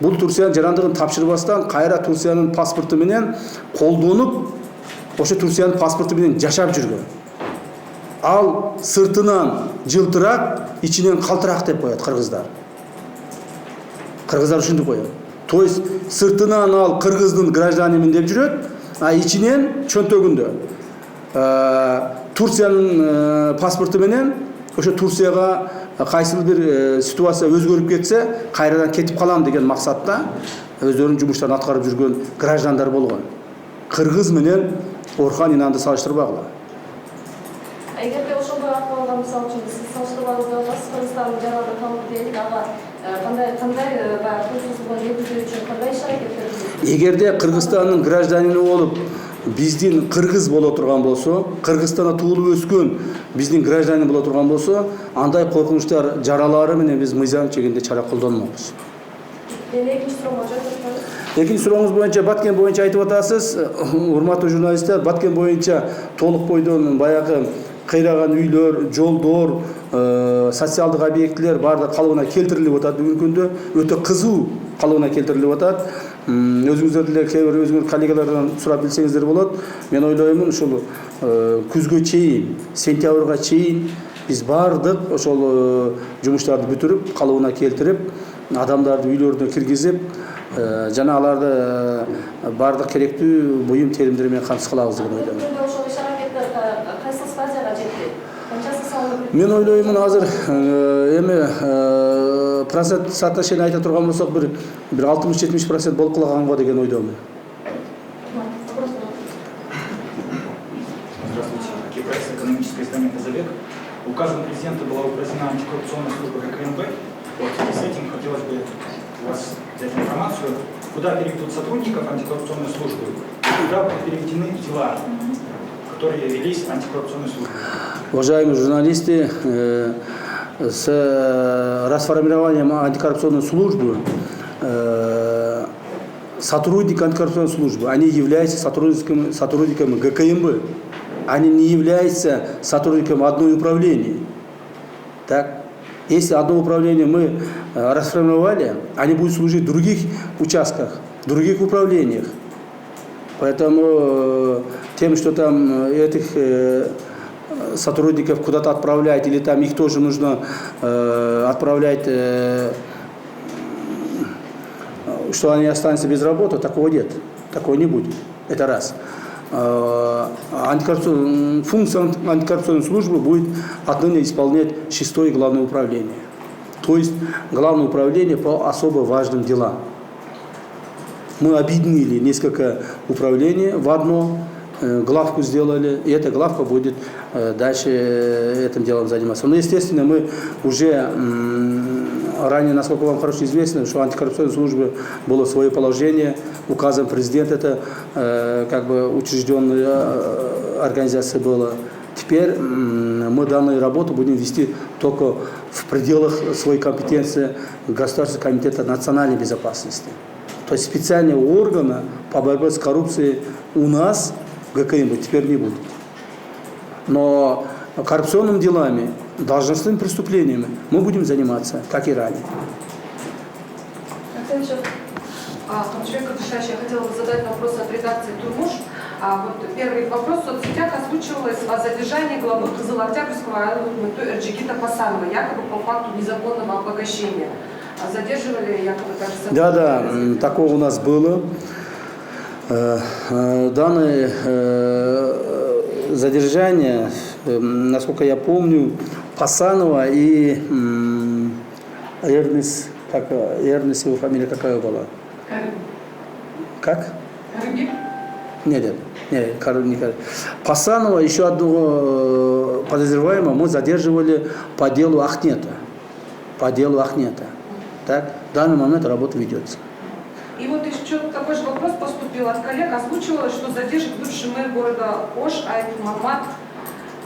Бул Турциянын жарандыгын тапшырбастан кайра Турциянын паспорту менен колдонуп, ошо Турциянын паспорту менен жашап жүргөн. Ал сыртынан жылтырак, ичинен калтырак деп коет кыргыздар. Кыргыздар ушинтип коет. То есть сыртынан ал кыргыздын гражданимен деп жүрөт, а ичинен чөнтөгүндө Турциянын паспорту менен ошо Турцияга кайсыл бир ситуация өзгөрүп кетсе, кайрадан кетип калам деген максатта өздөрүнүн жумуштарын аткарып жүргөн граждандар болгон. Кыргыз менен Орхан Инанды салыштырбагыла. Эгерде ошондой акыбалга мисалы үчүн сиз салыштырбагыла деп атасыз, Кыргызстандын жараны калды дейли, ага кандай баягы кыргызстан жетүү үчүн кандай иш-аракеттер? Эгерде Кыргызстандын гражданины болуп, биздин кыргыз боло турган болсо, Кыргызстанда туулуп өскөн биздин гражданин боло турган болсо, андай коркунучтар жаралары менен биз мыйзам чегинде чара колдонмокпуз. Экинчи сурооңуз боюнча Баткен боюнча айтып атасыз, урматтуу журналисттер, Баткен боюнча толук бойдон баягы кыйраган үйлөр, жолдор, социалдык объектилер баардык калыбына келтирилип атат. Бүгүнкү күндө өтө кызуу калыбына келтирилип атат. Өзүңүздөр деле кээ бир өзүңүз коллегалардан сурап билсеңиздер болот. Мен ойлоймун, ушул күзгө чейин, сентябрга чейин биз баардык ошол жумуштарды бүтүрүп, калыбына келтирип, адамдарды үйлөрүнө киргизип, жана аларды баардык керектүү буюм теримдер менен камсыз кылабыз деп ойлойм. Мен ойлоймун, азыр эми процент соотношение айта турган болсок, бир 60-70% болуп калганго деген ойдомун. Здравствуйте. Кипрайс, экономическое издание «Тазовек». Указом президента была упразднена антикоррупционная служба ГКМБ. Вот, и с этим хотелось бы у вас взять информацию, куда переведут сотрудников антикоррупционной службы, куда будут переведены дела, которые велись антикоррупционной службой. Уважаемые журналисты, с расформированием антикоррупционной службы сотрудники антикоррупционной службы, они являются сотрудниками ГКМБ, они не являются сотрудниками одной управления. Так? Если одно управление мы расформировали, они будут служить в других участках, в других управлениях. Поэтому тем, что там этих сотрудников куда-то отправлять, или там их тоже нужно отправлять, что они останутся без работы, такого нет, такого не будет. Это раз. Функция антикоррупционной службы будет отныне исполнять 6-е главное управление. То есть главное управление по особо важным делам. Мы объединили несколько управлений в одно, главку сделали, и эта главка будет дальше этим делом заниматься. Но, естественно, мы уже ранее, насколько вам хорошо известно, что антикоррупционной службе было свое положение, указом президента это как бы учрежденная организация была. Теперь мы данную работу будем вести только в пределах своей компетенции Государственного комитета национальной безопасности. То есть специального органа по борьбе с коррупцией у нас ГКМБ теперь не будет. Но коррупционными делами, должностными преступлениями мы будем заниматься, как и ранее. Человек Катышевич, я хотела бы задать вопрос от редакции «Турмуш». Вот первый вопрос. В соцсетях озвучивалось о задержании главы Кызыл-Октябрьского района Эрджигита Пасанова, якобы по факту незаконного обогащения. Задерживали якобы также... Да, такого у нас было. Данное задержание, насколько я помню, Пасанова и Эрнес, его фамилия какая была? Как? Нет, не Пасанова, еще одного подозреваемого мы задерживали по делу Ахнета. Так, в данный момент работа ведется. И вот еще такой же вопрос поступил от коллег. Озвучивалось, что задержит бывший мэр города Ош Айтмамат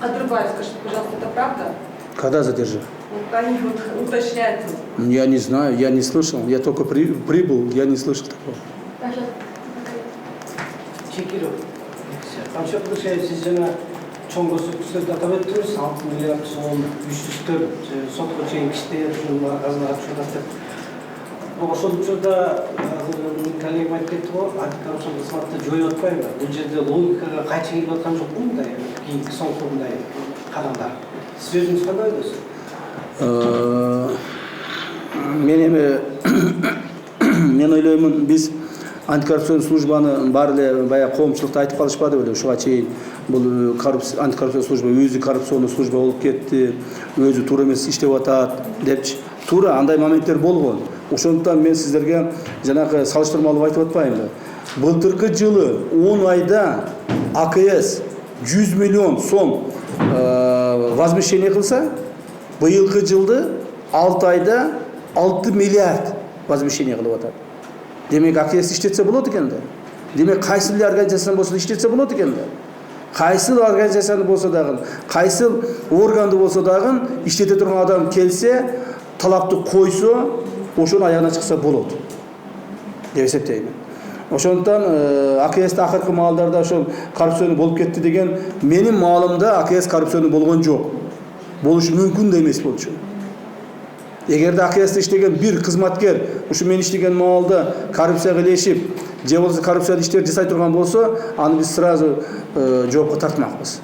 Кадырбаев. Скажите, пожалуйста, это правда? Когда задержали? Вот они вот уточняют. Я не знаю, я не слышал. Я только прибыл, я не слышал такого. Чекиров. Тамшат Кушаев, siz jana çoğun gösterdi atab ettiniz. 6 milyar so'm 304 sotga чейин кишилер ушунун аркасында чыгатып. Ошол учурда коллегам айтып кетти го, антикоррупцион кызматты жоюп атпайбы? Бул жерде логикага кайчы келип аткан жокпу мындай кийинки соңку мындай кадамдар? Сиз өзүңүз кандай ойлойсуз? Мен ойлоймун, биз антикоррупцион службаны бар эле баягы коомчулукта айтып калышпады беле, ушуга чейин бул антикоррупцион служба өзү коррупционный служба болуп кетти, өзү туура эмес иштеп атат депчи. Туура андай моменттер болгон. Ошондуктан мен сиздерге жанагы салыштырмалуу айтып атпаймынбы? Былтыркы жылы 10 айда АКС 100 миллион сом возмещение кылса, быйылкы жылды 6 айда 6 миллиард возмещение кылып атат. Демек АКС иштетсе болот экен да. Демек кайсы организация болсо иштетсе болот экен да. Кайсы организацияны болсо дагы, кайсы органды болсо дагы иштете турган адам келсе, талапты койсо, ошонун аягына чыкса болот деп эсептейм. Ошондуктан АКС'те акыркы маалдарда ошол коррупцион болуп кетти деген менин маалымда АКС коррупцион болгон жок. Болушу мүмкүн да эмес болчу. Эгерде АКС'те иштеген бир кызматкер ушу мен иштеген маалда коррупцияга илешип, же болбосо коррупциялык иштер жасай турган болсо, аны биз сразу жоопко тартмакпыз.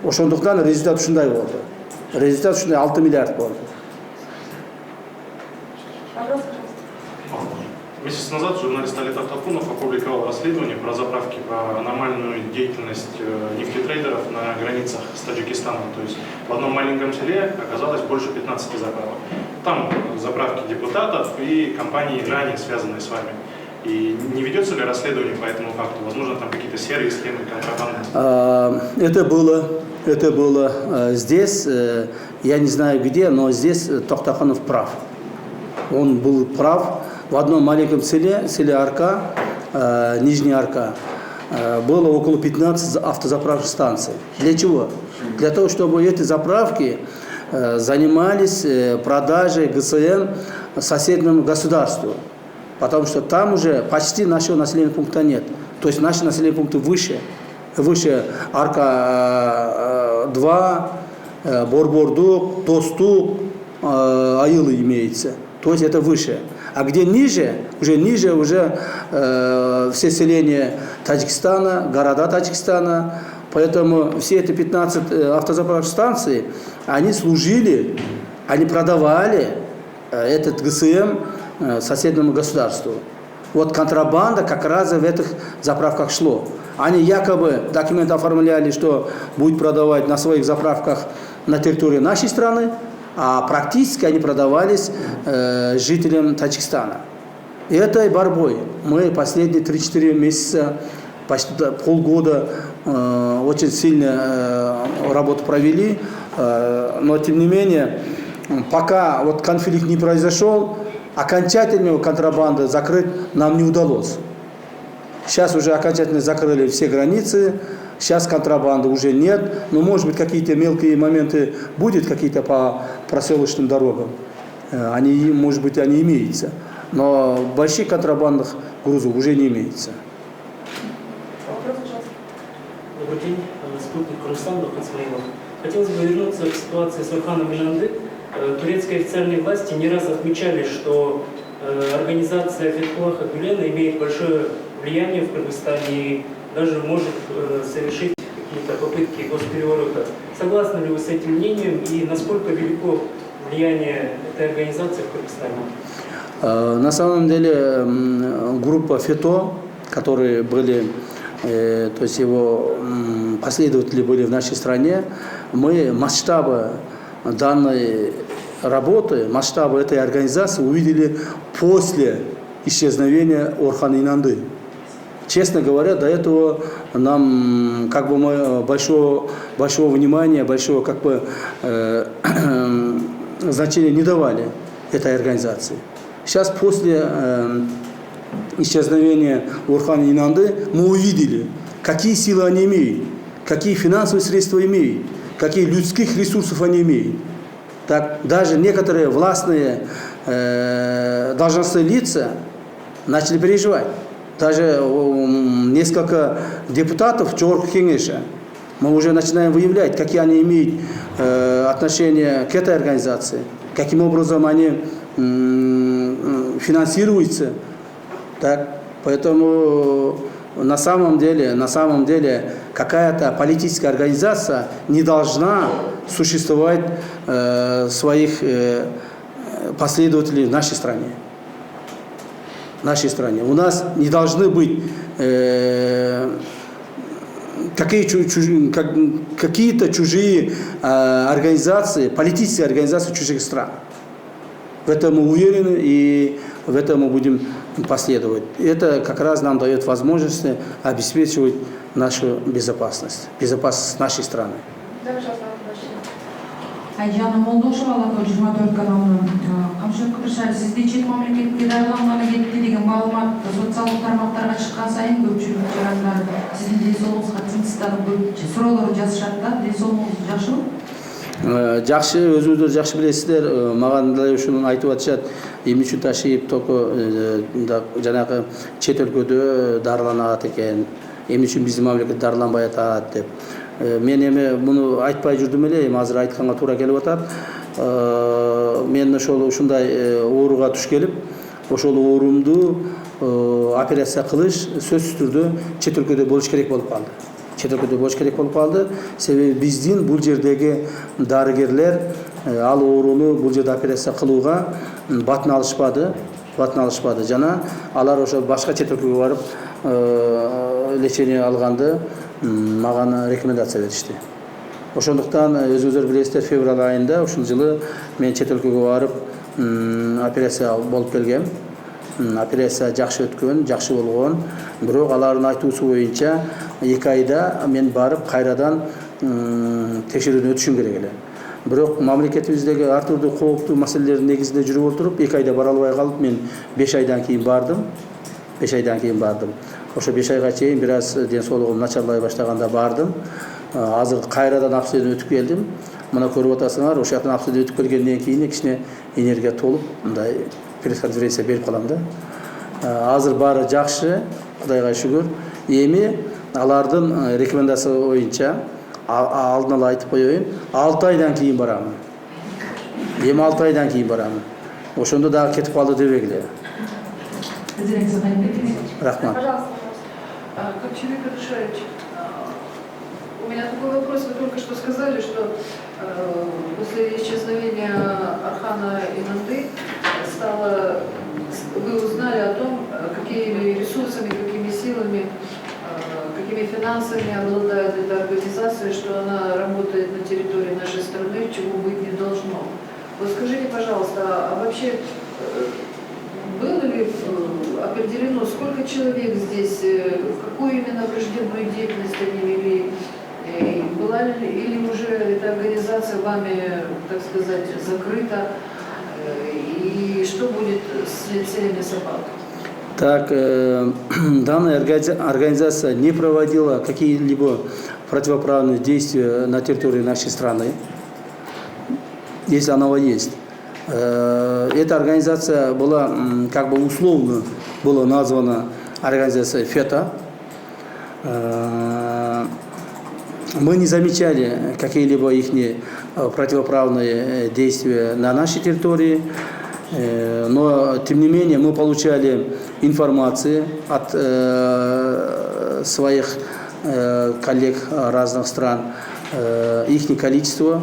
Ошондуктан результат ушундай болду. Результат ушундай 6 миллиард болду. Месяц назад журналист Алит Автопунов опубликовал расследование про заправки, про аномальную деятельность нефтетрейдеров на границах с Таджикистаном. То есть в одном маленьком селе оказалось больше 15 заправок. Там заправки депутатов и компаний, ранее связанные с вами. И не ведется ли расследование по этому факту? Возможно, там какие-то серые схемы контрабанды? Это было здесь, я не знаю где, но здесь Тохтаханов прав. Он был прав. В одном маленьком селе Арка, Нижняя Арка, было около 15 автозаправочных станций. Для чего? Для того, чтобы эти заправки занимались продажей ГСМ соседнему государству. Потому что там уже почти нашего населенного пункта нет. То есть наши населенные пункты выше. Выше Арка 2, Борбордук, Тостук, Айылы имеется. То есть это выше. А где ниже, уже все селения Таджикистана, города Таджикистана. Поэтому все эти 15 автозаправочных станций, они служили, они продавали этот ГСМ соседнему государству. Вот контрабанда как раз в этих заправках шло. Они якобы документы оформляли, что будет продавать на своих заправках на территории нашей страны, а практически они продавались жителям Таджикистана. И этой борьбой мы последние 3-4 месяца, почти полгода очень сильно работу провели, но тем не менее, пока вот конфликт не произошел, окончательную контрабанду закрыть нам не удалось. Сейчас уже окончательно закрыли все границы, сейчас контрабанды уже нет, но может быть какие-то мелкие моменты будет, какие-то по проселочным дорогам, они, может быть, они имеются, но больших контрабандных грузов уже не имеется. Добрый день, спутник Руслан Бахмацмаилов. Хотелось бы вернуться к ситуации с Орханом Миланды. Турецкие официальные власти не раз отмечали, что организация Фетхулаха Гулена имеет большое влияние в Кыргызстане и даже может совершить какие-то попытки госпереворота. Согласны ли вы с этим мнением и насколько велико влияние этой организации в Кыргызстане? На самом деле группа ФЕТО, которые были, то есть его последователи были в нашей стране, мы масштабы данной работы, масштабы этой организации увидели после исчезновения Орхана Инанды. Честно говоря, до этого нам как бы мы большого внимания, большого как бы значения не давали этой организации. Сейчас после исчезновения Орхана Инанды мы увидели, какие силы они имеют, какие финансовые средства имеют, какие людских ресурсов они имеют. Так, даже некоторые властные должностные лица начали переживать. Даже несколько депутатов Чорх Кеңеша мы уже начинаем выявлять, какие они имеют отношение к этой организации, каким образом они финансируются. Так, поэтому на самом деле какая-то политическая организация не должна существовать своих последователей в нашей стране. У нас не должны быть какие-то чужие организации, политические организации чужих стран. В этом мы уверены и в этом мы будем последовать. Это как раз нам дает возможность обеспечивать нашу безопасность нашей страны. Айжан Молдошева, 24 каналынан. Камшыр Кыдыршай, сизде чет мамлекетке дайырланганы кетти деген маалымат социалдык тармактарга чыккан сайын көпчүлүк жарандар сиздин ден соолугуңузга тынчтагы көп суроолор жазышат да, ден соолугуңуз жакшыбы? Жакшы, өзүңүздөр жакшы билесиздер, мага деле ушуну айтып атышат. Эмне үчүн ташыйып токо жанагы чет өлкөдө дарыланат экен, эмне үчүн биздин мамлекет дарыланбай атат деп. Мен эми муну айтпай жүрдүм эле, азыр айтканга туура келип атат. Мен ушундай ооруга туш келип, ошол оорумду операция кылыш сөзсүз түрдө чет өлкөдө болуш керек болуп калды. Себеби биздин бул жердеги дарыгерлер ал ооруну бул жерде операция кылууга батын алышпады. Жана алар ошо башка чет өлкөгө барып лечение алганды мага рекомендация беришти. Ошондуктан өзүңүздөр билесиздер, февраль айында ушул жылы мен чет өлкөгө барып операция болуп келгем. Операция жакшы өткөн, жакшы болгон. Бирок алардын айтуусу боюнча 2 айда мен барып кайрадан текшерүүдөн өтүшүм керек эле. Бирок мамлекетибиздеги ар түрдүү кооптуу маселелердин негизинде жүрүп отуруп 2 айда бара албай калып, мен 5 айдан кийин бардым. Ошо 5 айга чейин бир аз ден соолугум начарлай баштаганда бардым. Азыр кайрадан обследование өтүп келдим. Мына көрүп атасыңар, ошол жактан обследование өтүп келгенден кийин кичине энергия толуп, мындай пресс-конференция берип калам да. Азыр баары жакшы, Кудайга шүгүр. Эми алардын рекомендациясы боюнча алдын ала айтып коеюн, 6 айдан кийин барамын. Ошондо дагы кетип калды дебегиле. Рахмат. Пожалуйста, как человек решающий. У меня такой вопрос. Вы только что сказали, что после исчезновения Орхана Инанды вы узнали о том, какими ресурсами, какими силами, какими финансами обладает эта организация, что она работает на территории нашей страны, чего быть не должно. Вот скажите, пожалуйста, а вообще было ли определено, сколько человек здесь, какую именно враждебную деятельность они вели, была ли или уже эта организация вами, так сказать, закрыта, и что будет с лицеями собак? Так, данная организация не проводила какие-либо противоправные действия на территории нашей страны, если она есть. Эта организация была как бы условно была названа организацией ФЕТО. Мы не замечали какие-либо их противоправные действия на нашей территории. Но, тем не менее, мы получали информацию от своих коллег разных стран, их количество,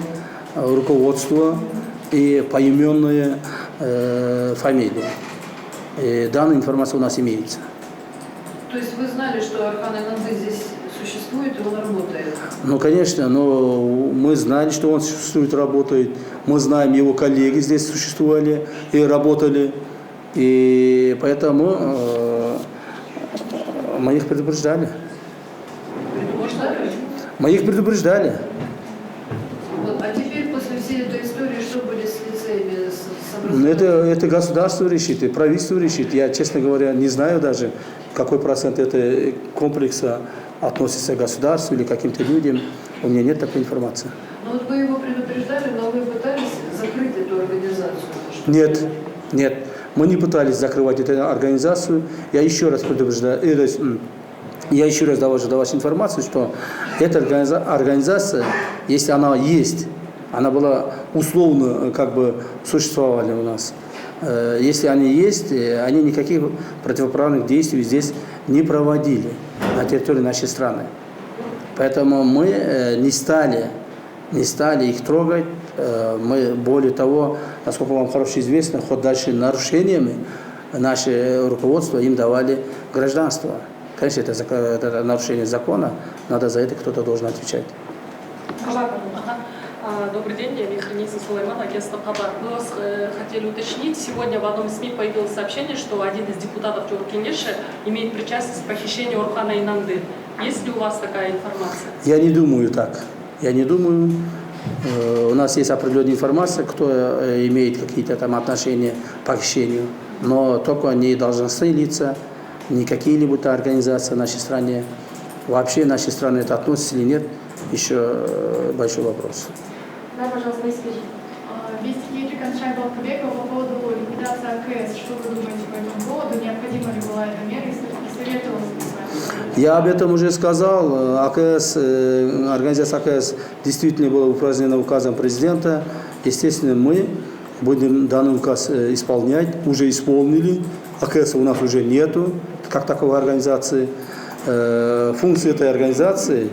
руководство и поименные фамилии. И данная информация у нас имеется. То есть вы знали, что Орхан Айнанды здесь существует и он работает? Ну, конечно, но мы знали, что он существует, работает. Мы знаем, его коллеги здесь существовали и работали. И поэтому мы их предупреждали. Предупреждали? Мы их предупреждали. Вот. А теперь, после всей этой истории, что будет с лицеями, с образованием? Это государство решит, и правительство решит. Я, честно говоря, не знаю даже, какой процент этого комплекса относится к государству или к каким-то людям. У меня нет такой информации. Ну вот вы его предупреждали, но вы пытались закрыть эту организацию? Нет, нет. Мы не пытались закрывать эту организацию. Я еще раз предупреждаю, я еще раз довожу до вашей информации, что эта организация, если она есть, она была условно как бы существовали у нас. Если они есть, они никаких противоправных действий здесь не проводили на территории нашей страны. Поэтому мы не стали их трогать. Мы, более того, насколько вам хорошо известно, хоть дальше нарушениями наше руководство им давали гражданство. Конечно, это нарушение закона, надо за это кто-то должен отвечать. Добрый день, я Миханиса Сулайман, агентство Хабар. Мы вас хотели уточнить. Сегодня в одном из СМИ появилось сообщение, что один из депутатов Джоркинеши имеет причастность к похищению Орхана Айнанды. Есть ли у вас такая информация? Я не думаю так. Я не думаю. У нас есть определенная информация, кто имеет какие-то там отношения к похищению, но только не должностные лица, не какие-либо организации в нашей стране. Вообще в нашей стране это относится или нет, еще большой вопрос. Да, пожалуйста, скажите. Вице-премьер Каншай Балкабекова по поводу ликвидации АКС. Что вы думаете по этому поводу? Необходима ли была эта мера и советовалась ли с вами? Я об этом уже сказал. АКС, организация АКС действительно была упразднена указом президента. Естественно, мы будем данный указ исполнять. Уже исполнили. АКС у нас уже нету, как таковой организации. Функции этой организации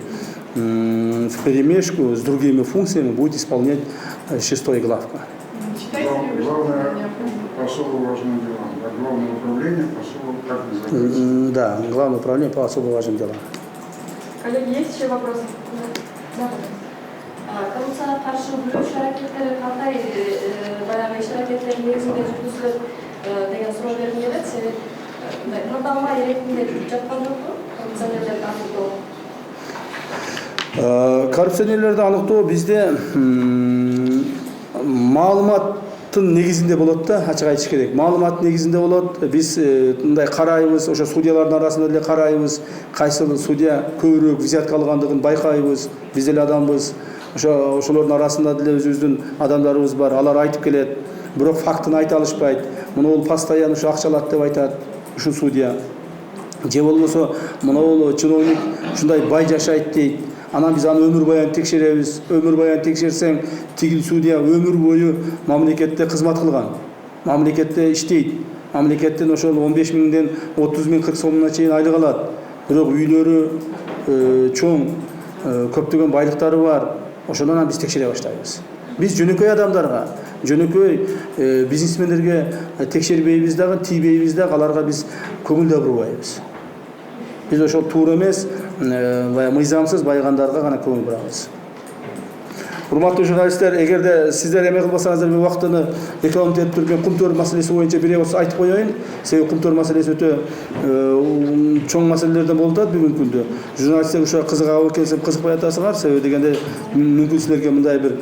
вперемешку с другими функциями будет исполнять 6-я главка. Главное по особо важным делам. Главное управление по особо как называется? Да, главное управление по особо важным делам. Коллеги, есть еще вопросы? Да. Коррупцияға қарсы күрес әрекеттері қандай баяғы іс-әрекеттер негізінде жүргізіліп деген сұрау берген еді. Себебі қадамға ретінде жатқан жоқ қой коррупционерлерді анықтау. Коррупционерлерді анықтау бізде маалыматтың негізінде болады да, ашық айтыш керек. Маалымат негізінде болады. Біз мындай қараймыз, ошо судьялардың арасында деле қараймыз, қайсы судья көбірек взятка алғандығын байқаймыз. Біз деле адамбыз. Ошолордун арасында деле өзүбүздүн адамдарыбыз бар. Алар айтып келет, бирок фактын айта алышпайт. Муну ол постоянно ушу акча алат деп айтат ушу судья. Же болбосо муну чиновник ушундай бай жашайт дейт. Анан биз аны өмүр баян текшеребиз. Өмүр баян текшерсең, тигил судья өмүр бою мамлекетте кызмат кылган. Мамлекетте иштейт. Мамлекеттен ошол 15 миңден 30 миң 40 сомуна чейин айлык алат. Бирок үйлөрү чоң, көптөгөн байлыктары бар. Ошондон биз текшере баштайбыз. Биз жөнөкөй адамдарга, жөнөкөй бизнесмендерге текшербейбиз дагы, тийбейбиз дагы, аларга биз көңүл да бурбайбыз. Biz ошол туура эмес, мыйзамсыз байгандарға гана көңүл бурабыз. Урматтуу журналисттер, эгерде сиздер эме кылбасаңыздар, бул убактыны экономить этип турган кумтөр маселеси боюнча бир болсо айтып коеюн. Себеби кумтөр маселеси өтө чоң маселелерден болуп атат бүгүнкү күндө. Журналисттер ушуга кызыгабы келсем кызыкпай атасыңар, себеби дегенде мүмкүн силерге мындай бир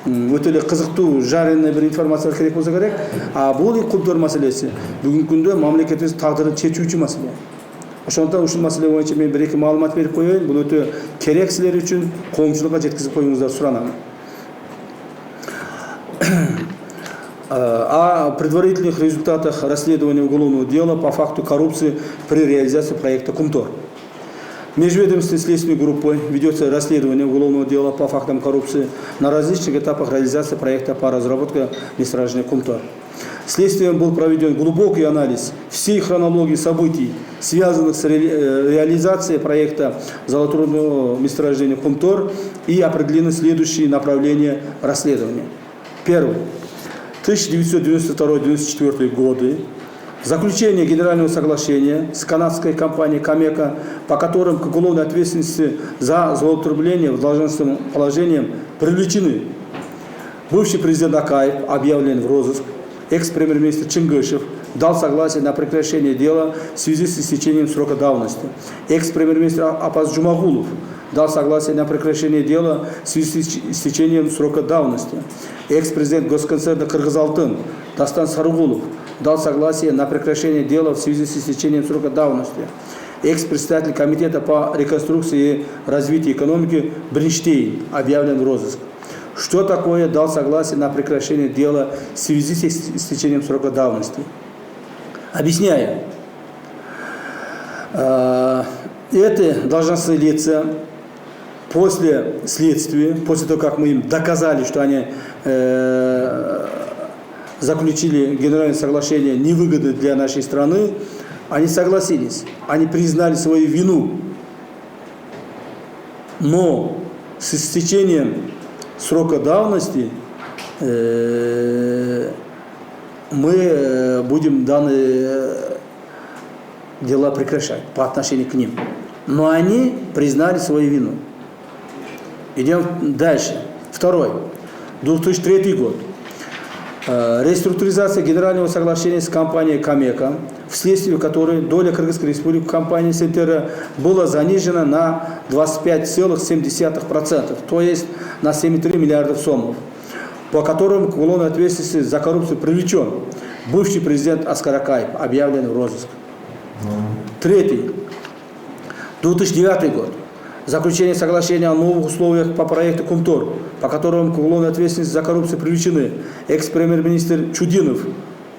өтө эле кызыктуу, жарыны бир информация керек болсо керек. А бул кумтөр маселеси бүгүнкү күндө мамлекетибиз тагдырын чечүүчү маселе. Ошондон ушул маселе боюнча мен бир-эки маалымат берип коеюн. Бул өтө керек силер үчүн, коомчулукка жеткизип коюңуздар суранам. О предварительных результатах расследования уголовного дела по факту коррупции при реализации проекта «Кумтор». Межведомственной следственной группой ведется расследование уголовного дела по фактам коррупции на различных этапах реализации проекта по разработке месторождения «Кумтор». Следствием был проведен глубокий анализ всей хронологии событий, связанных с реализацией проекта золоторудного месторождения Кумтор, и определены следующие направления расследования. Первое. 1992-1994 годы. Заключение Генерального соглашения с канадской компанией Камека, по которым к уголовной ответственности за злоупотребление должностным положением привлечены бывший президент Акаев, объявлен в розыск, экс-премьер-министр Чингышев дал согласие на прекращение дела в связи с истечением срока давности. Экс-премьер-министр Апаз Джумагулов дал согласие на прекращение дела в связи с истечением срока давности. Экс-президент госконцерна «Кыргызалтын» Дастан Сарыгулов дал согласие на прекращение дела в связи с истечением срока давности. Экс-председатель комитета по реконструкции и развитию экономики Бринштейн объявлен в розыск. Что такое дал согласие на прекращение дела в связи с истечением срока давности? Объясняю. Эти должностные лица после следствия, после того, как мы им доказали, что они заключили генеральное соглашение невыгодное для нашей страны, они согласились, они признали свою вину. Но с истечением срока давности мы будем данные дела прекращать по отношению к ним. Но они признали свою вину. Идем дальше. Второй. 2003 год. Реструктуризация Генерального соглашения с компанией Камека, вследствие которой доля Кыргызской республики в компании Сентера была занижена на 25,7%, то есть на 7,3 миллиардов сомов, по которым к уголовной ответственности за коррупцию привлечен бывший президент Аскар Акаев, объявлен в розыск. Третий. 2009 год. Заключение соглашения о новых условиях по проекту Кумтор, по которому к уголовной ответственности за коррупцию привлечены экс-премьер-министр Чудинов,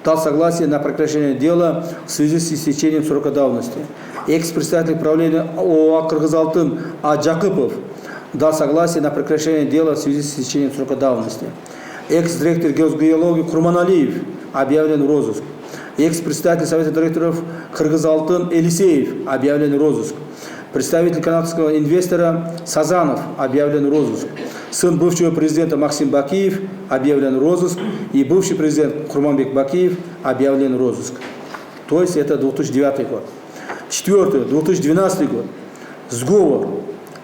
дал согласие на прекращение дела в связи с истечением срока давности. Экс-председатель правления ОАО «Кыргызалтын» Аджакыпов дал согласие на прекращение дела в связи с истечением срока давности. Экс-директор геологии Курманалиев объявлен в розыск. Экс-председатель Совета директоров Кыргызалтын Элисеев объявлен в розыск. Представитель канадского инвестора Сазанов объявлен в розыск. Сын бывшего президента Максим Бакиев объявлен в розыск. И бывший президент Курманбек Бакиев объявлен в розыск. То есть это 2009 год. Четвертый, 2012 год. Сговор,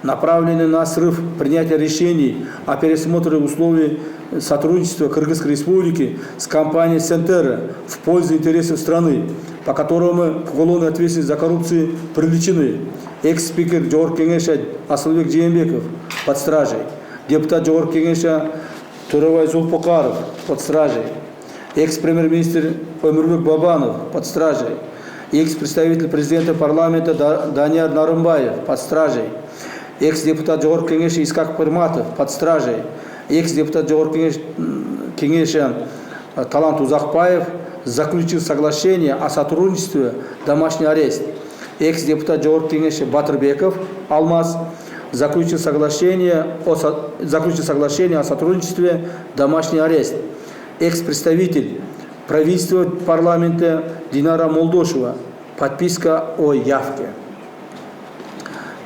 направленный на срыв принятия решений о пересмотре условий сотрудничества Кыргызской республики с компанией Сентера в пользу интересов страны, по которому к уголовной ответственности за коррупцию привлечены экс-спикер Жогорку Кеңеша Асылбек Жээнбеков под стражей, депутат Жогорку Кеңеша Турабай Зулпокаров под стражей, экс-премьер-министр Өмүрбек Бабанов под стражей, экс-представитель президента парламента Данияр Нарымбаев под стражей, экс-депутат Жогорку Кеңеша Искак Пырматов под стражей, экс-депутат Жогорку Кеңеша Талант Узакбаев заключил соглашение о сотрудничестве, домашний арест. Экс-депутат Жогорку Кеңеша Батырбеков Алмаз заключил соглашение о сотрудничестве, домашний арест. Экс-представитель правительства парламента Динара Молдошева, подписка о явке.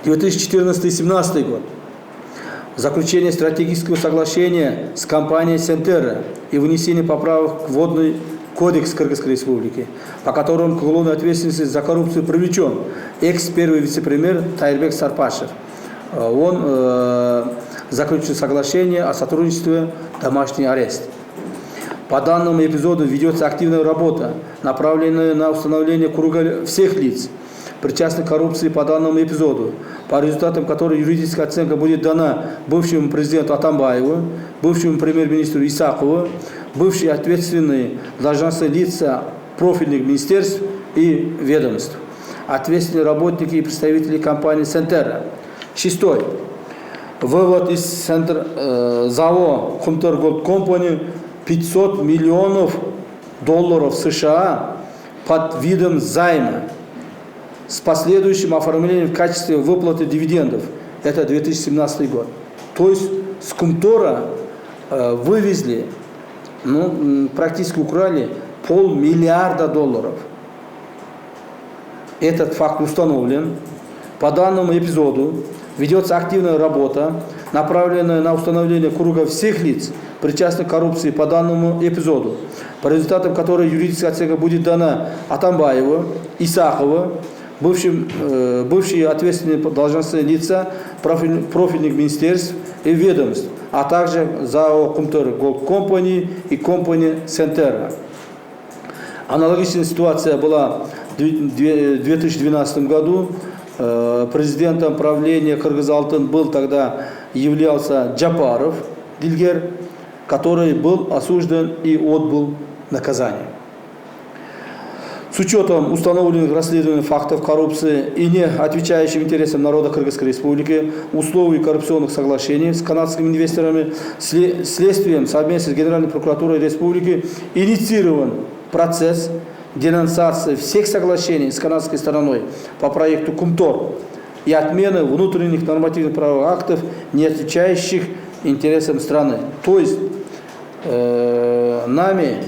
2014-2017 год. Заключение стратегического соглашения с компанией Сентера и внесение поправок в Водный кодекс Кыргызской республики, по которому к уголовной ответственности за коррупцию привлечен экс-первый вице-премьер Тайырбек Сарпашев. Он заключил соглашение о сотрудничестве, домашний арест. По данному эпизоду ведется активная работа, направленная на установление круга всех лиц, причастных к коррупции по данному эпизоду, по результатам которой юридическая оценка будет дана бывшему президенту Атамбаеву, бывшему премьер-министру Исакову, бывшие ответственные должностные лица профильных министерств и ведомств, ответственные работники и представители компании Сентера. Шестой. Вывод из ЗАО Кумтор Голд Компани 500 миллионов долларов США под видом займа с последующим оформлением в качестве выплаты дивидендов. Это 2017 год. То есть с Кумтора вывезли, практически украли $500 миллиарда. Этот факт установлен. По данному эпизоду ведется активная работа, направленная на установление круга всех лиц, причастных к коррупции по данному эпизоду, по результатам которой юридическая оценка будет дана Атамбаеву, Исахову, бывшие ответственные должностные лица профильных министерств и ведомств, а также ЗАО «Кумтор Голд Компани» и «Компани Сентерна». Аналогичная ситуация была в 2012 году. Президентом правления Кыргыз-Алтын являлся Джапаров Дилгер, который был осужден и отбыл наказание. С учетом установленных расследований фактов коррупции и не отвечающим интересам народа Кыргызской Республики, условий коррупционных соглашений с канадскими инвесторами, следствием совместно с Генеральной прокуратурой Республики инициирован процесс денонсации всех соглашений с канадской стороной по проекту Кумтор и отмены внутренних нормативных правовых актов, не отвечающих интересам страны. То есть нами,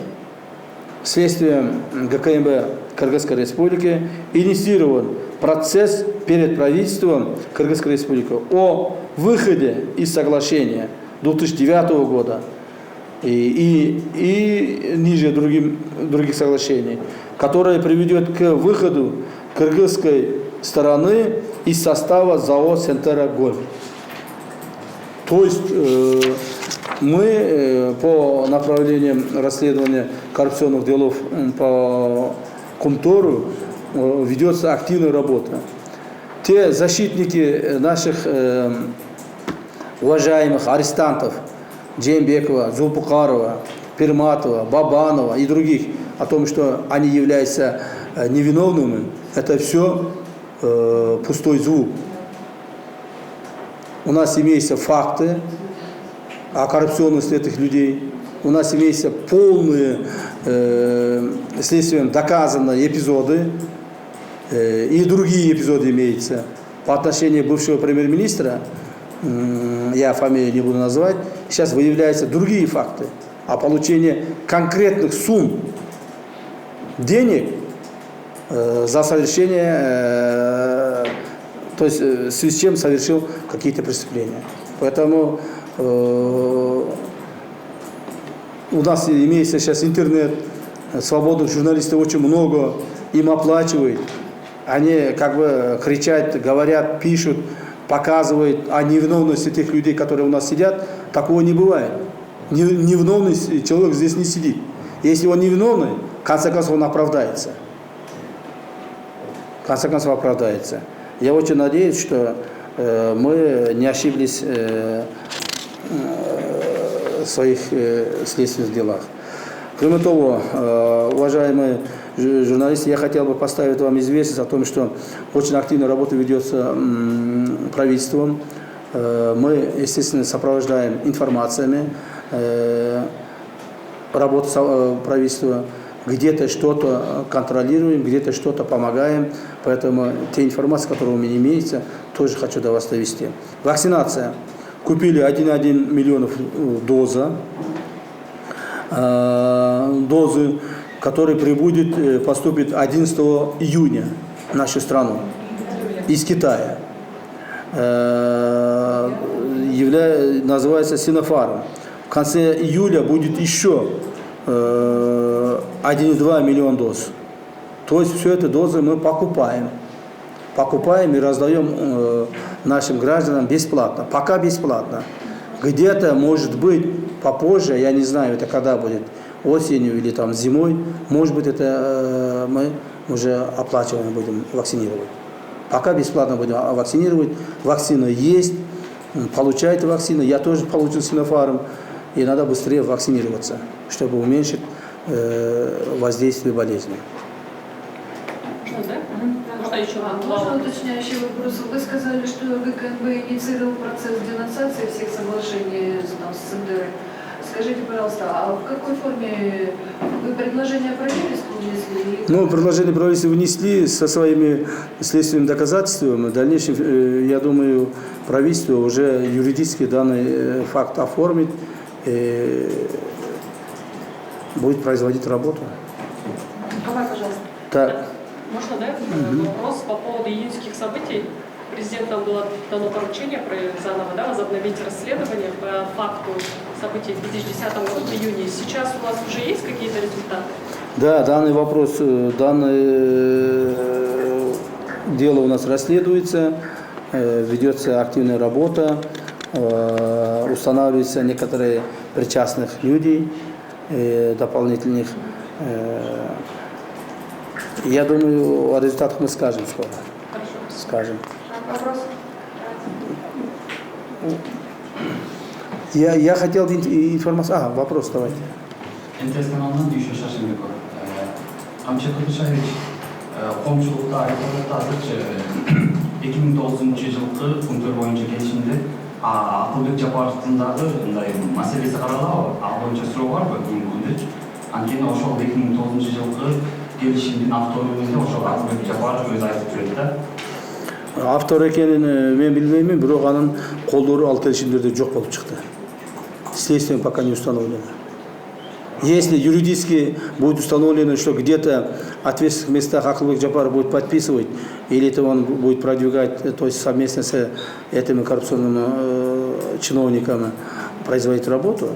следствием ГКМБ Кыргызской Республики, инициирован процесс перед правительством Кыргызской Республики о выходе из соглашения 2009 года и ниже других соглашений, которое приведет к выходу кыргызской стороны из состава ЗАО «Сентера Голд». То есть мы по направлениям расследования коррупционных делов по Кумтору ведется активная работа. Те защитники наших уважаемых арестантов Джеймбекова, Зулпукарова, Перматова, Бабанова и других о том, что они являются невиновными, это все пустой звук. У нас имеются факты о коррупционности этих людей, у нас имеются полные следствием доказанные эпизоды, и другие эпизоды имеются по отношению бывшего премьер-министра, я фамилию не буду называть, сейчас выявляются другие факты о получении конкретных сумм денег за совершение, то есть в связи с чем совершил какие-то преступления. Поэтому у нас имеется сейчас интернет, свободных журналистов очень много, им оплачивают, они как бы кричат, говорят, пишут, показывают о невиновности тех людей, которые у нас сидят. Такого не бывает. Невиновный человек здесь не сидит. Если он невиновный, в конце концов он оправдается. В конце концов оправдается. Я очень надеюсь, что мы не ошиблись в своих следственных делах. Кроме того, уважаемые журналисты, я хотел бы поставить вам известность о том, что очень активная работа ведется правительством. Мы, естественно, сопровождаем информациями работу правительства, где-то что-то контролируем, где-то что-то помогаем. Поэтому те информации, которые у меня имеются, тоже хочу до вас довести. Вакцинация. Купили 1,1 миллионов дозы, которые поступит 11 июня в нашу страну из Китая. Называется Синофарм. В конце июля будет еще 1,2 миллиона доз. То есть все это дозы мы покупаем. Покупаем и раздаем нашим гражданам бесплатно. Пока бесплатно. Где-то, может быть, попозже, я не знаю, это когда будет, осенью или там зимой, может быть, это мы уже оплачиваем будем вакцинировать. Пока бесплатно будем вакцинировать. Вакцина есть, получаете вакцину. Я тоже получил Синофарм. И надо быстрее вакцинироваться, чтобы уменьшить воздействие болезни. Можно уточняющий вопрос? Вы сказали, что ГКНБ инициировал процесс денонсации всех соглашений с СНД. Скажите, пожалуйста, а в какой форме вы предложение правительству внесли? Ну, предложение правительства внесли со своими следственными доказательствами. В дальнейшем, я думаю, правительство уже юридически данный факт оформит и будет производить работу. Так. Можно, да, вопрос по поводу июньских событий? Президентом было дано поручение заново, да, возобновить расследование по факту событий в 2010 году в июне. Сейчас у вас уже есть какие-то результаты? Да, данный вопрос, данное дело у нас расследуется, ведется активная работа, устанавливаются некоторые причастных людей, дополнительных. Я думаю, о результатах мы скажем скоро. Хорошо. Скажем. Вопрос? Я хотел информацию. Вопрос давайте. НТС kanalından Düşüş Şaşırmıyor. Amca Kılıçdaroğlu komşulukta ayıplarla 2009 жылғы пункттер боюнча келишимде Акылбек Жапаровдун дагы мындай маселеси каралабы, ал боюнча суроо барбы бүгүнкү күндө? Анткени ошол 2009 жылғы келишимдин автору эмне ошол Акылбек Жапаров өзү айтып жүрөт да. Автор экенин мен билбеймин, бирок анын колдору ал келишимдерде жок болуп чыкты. Следствием пока не установлено. Если юридически будет установлено, что где-то в ответственных местах Акылбек Жапаров будет подписывать, или это он будет продвигать, то есть совместно с этими коррупционными чиновниками производить работу,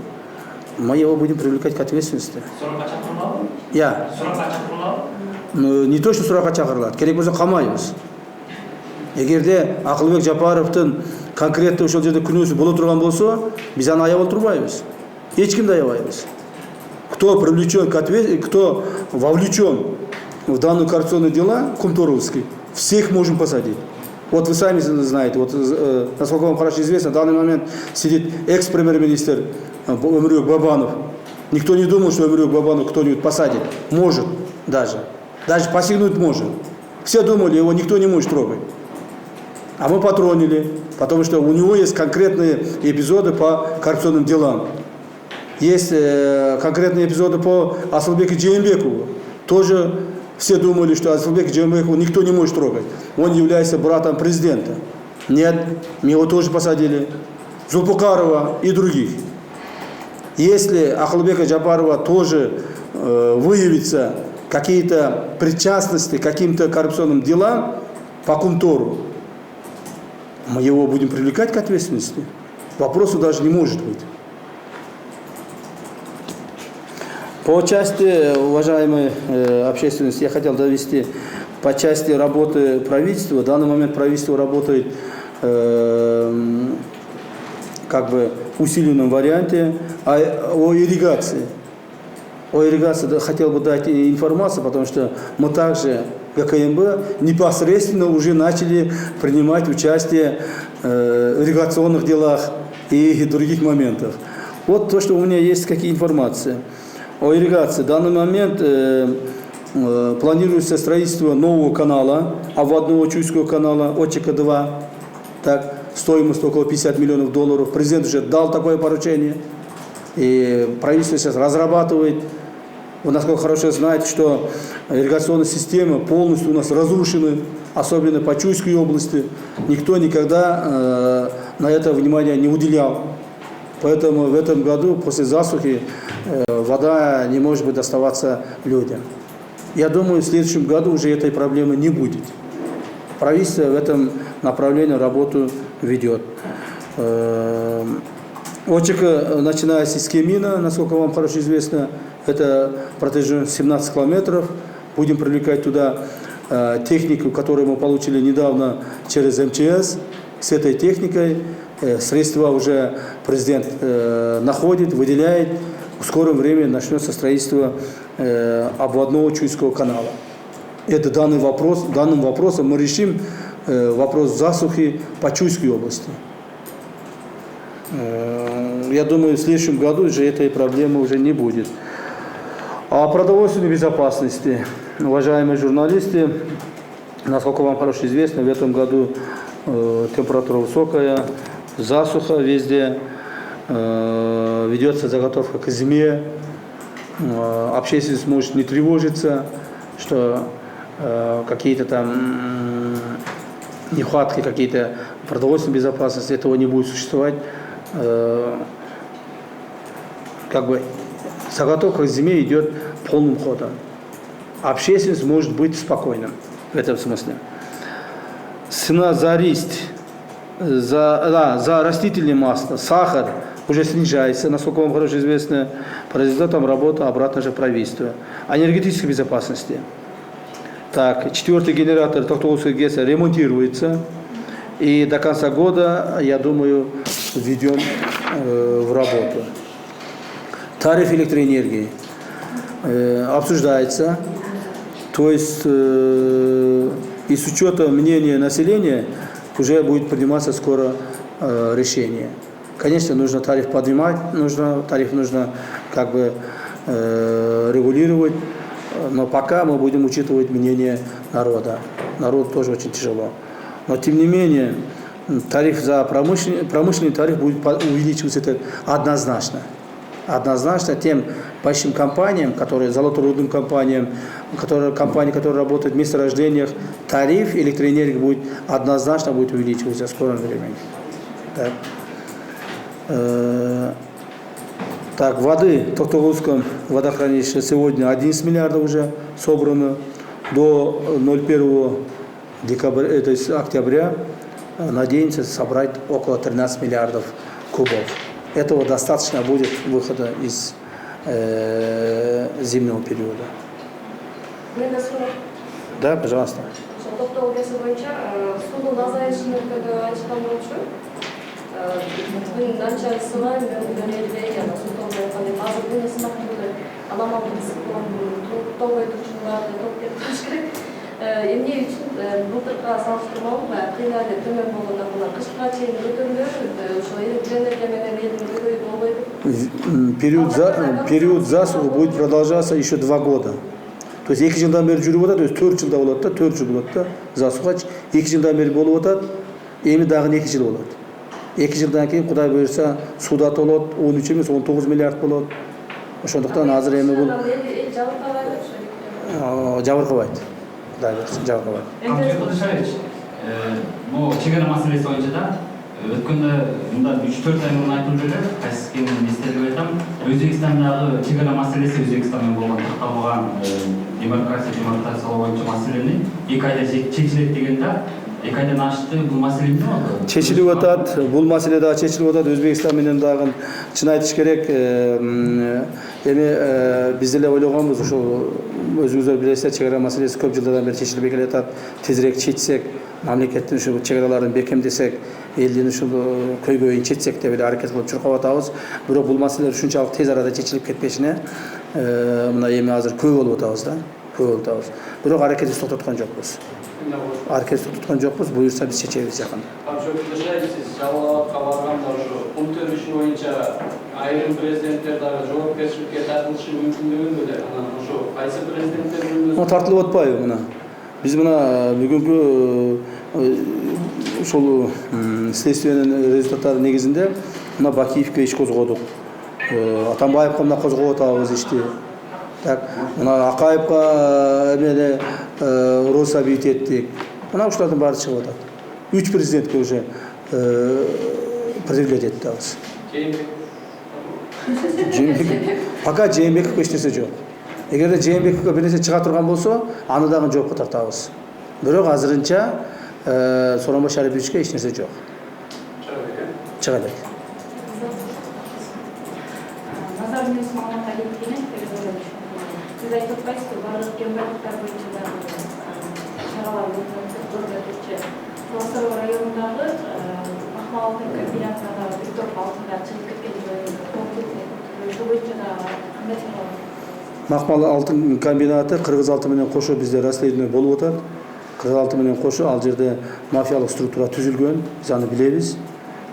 мы его будем привлекать к ответственности. Я. Не то, что суракка чакырылат, керек болсо камайбыз. Эгерде Акылбек Жапаровдун конкретно ошол жерде күнөөсү боло турган болсо, биз аны аябай турбайбыз. Эч кимди аябайбыз. Кто привлечен к ответственности, кто вовлечен в данные коррупционные дела, Кумторовский, всех можем посадить. Вот вы сами знаете, вот, насколько вам хорошо известно, в данный момент сидит экс-премьер-министр Өмүрбек Бабанов. Никто не думал, что Өмүрбек Бабанов кто-нибудь посадит. Может даже. Даже посягнуть может. Все думали, его никто не может трогать. А мы патронили, потому что у него есть конкретные эпизоды по коррупционным делам. Есть конкретные эпизоды по Асылбеку Джеймбекову. Тоже все думали, что Асылбека Джеймбекова никто не может трогать. Он является братом президента. Нет, мы его тоже посадили. Зулпукарова и других. Если Акылбека Жапарова тоже выявится какие-то причастности к каким-то коррупционным делам по Кумтору, мы его будем привлекать к ответственности. Вопроса даже не может быть. По части, уважаемой общественности, я хотел довести по части работы правительства. В данный момент правительство работает как бы в усиленном варианте о ирригации. О ирригации хотел бы дать информацию, потому что мы также, ГКМБ, непосредственно уже начали принимать участие в ирригационных делах и других моментах. Вот то, что у меня есть какие информации. О ирригации. В данный момент планируется строительство нового канала, обводного Чуйского канала, ОЧК-2. Так, стоимость около $50 миллионов. Президент уже дал такое поручение. И правительство сейчас разрабатывает. Вы, насколько хорошо знаете, что ирригационная система полностью у нас разрушена, особенно по Чуйской области. Никто никогда на это внимание не уделял. Поэтому в этом году, после засухи, вода не может быть доставаться людям. Я думаю, в следующем году уже этой проблемы не будет. Правительство в этом направлении работу ведет. ОЧК начинается из Кемина, насколько вам хорошо известно, это протяженность 17 километров. Будем привлекать туда технику, которую мы получили недавно через МЧС. С этой техникой средства уже президент находит, выделяет. В скором времени начнется строительство обводного Чуйского канала. Это данным вопросом мы решим вопрос засухи по Чуйской области. Я думаю, в следующем году уже этой проблемы уже не будет. О продовольственной безопасности, уважаемые журналисты, насколько вам хорошо известно, в этом году температура высокая, засуха везде, ведется заготовка к зиме, общественность может не тревожиться, что какие-то там нехватки, какие-то продовольственной безопасности, этого не будет существовать. Как бы заготовка к зиме идет полным ходом. общественность может быть спокойным в этом смысле. Цена за рис, за растительное масло, сахар уже снижается, насколько вам хорошо известно, по результатам работы обратно же правительства. Энергетической безопасности. Так, 4-й генератор Токтогульской ГЭС ремонтируется, и до конца года, я думаю, введем в работу. Тариф электроэнергии обсуждается, то есть и с учетом мнения населения уже будет приниматься скоро решение. Конечно, нужно тариф поднимать, тариф нужно как бы регулировать, но пока мы будем учитывать мнение народа. Народу тоже очень тяжело. Но тем не менее, тариф за промышленный тариф будет увеличиваться, это однозначно. Однозначно тем большим компаниям, золоторудным компаниям, компании, которые работают в месторождениях, тариф электроэнергии будет однозначно увеличиваться в скором времени. Так, воды в Токтогульском водохранилище сегодня 11 миллиардов уже собрано. До 01 декабря, то есть октября надеемся собрать около 13 миллиардов кубов. Этого достаточно будет выхода из зимнего периода. Да, пожалуйста. Эмне үчүн былтыркыга салыштырмалуу кыйнады төмөн болгондон мына кышка чейин көтөрүлөбү, ошо электроэнергия менен элдин көйгөйү болбойбу. Период засухи будет продолжаться еще 2 года. То есть 2 жылдан бери жүрүп атат, то есть 4 жылда болот да, 4 жыл болот да, засуха 2 жылдан бери болуп атат, эми дагы 2 жыл болот. 2 жылдан кийин Кудай буйрса суда толот, 13 эмес 19 миллиард болот. Ошондуктан азыр эми бул жабыркабайт. Да, жабыркабайт. Антон Кудышевич, бул чегара маселеси боюнча да өткөндө мында 3-4 ай мурун айтылып эле, кайсысын эстелип айтам, Өзбекстандагы чегара маселеси Өзбекстан менен болгон такталган демократиялоо боюнча маселени 2 айда чечилет деген да, 2 айдан ашты бул маселе эмне болду? Чечилип атат, бул маселе дагы чечилип атат. Өзбекстан менен дагы чын айтыш керек, эми биз деле ойлогонбуз, ушул өзүңүздөр билесиздер, чегара маселеси көп жылдардан бери чечилбей келатат. Тезирээк чечсек, мамлекеттин ушул чегараларын бекемдесек, элдин ушул көйгөйүн чечсек деп эле аракет кылып чуркап атабыз. Бирок бул маселелер ушунчалык тез арада чечилип кетпешине мына эми азыр көп болуп атабыз да, көп болуп атабыз. Бирок аракетибизди токтоткон жокпуз. Аракетибизди токтоткон жокпуз, буюрса биз чечебиз жакында. Сиз жалаатка барганда ушу пункт өрүшү боюнча айрым президенттер дагы жоопкерчиликке тартылышы мүмкүндүгүн деле, анан ошо кайсы президенттер тартылып атпайбы мына? Биз мына бүгүнкү ушул следствиянын результаттары негизинде мына Бакиевке иш козгодук. Атамбаевка мына козгоп атабыз ишти. Так, мына Акаевка эмеле Росабит еттик. Мына ушулардын баары чыгып атат. 3 президентке уже предъявлять этебиз. Пока Жээнбековго эч нерсе жок. Эгерде Жээнбековго бир нерсе чыга турган болсо, аны дагы жоопко тартабыз. Бирок азырынча Сооронбай Шариповичке эч нерсе жок. Чыга элек. Siz aytып атпайсызбы, барлык географиялык боюнча да чаралар көрсөтүлчү. Косово районундагы Махмал алтын комбинатында Виктор алтында чыгып кеткен боюнча да кандай чаралар? Махмал алтын комбинаты Кыргыз алтын менен кошо бизде расследование болуп атат. Кыргыз алтын менен кошо ал жерде мафиялык структура түзүлгөн, биз аны билебиз.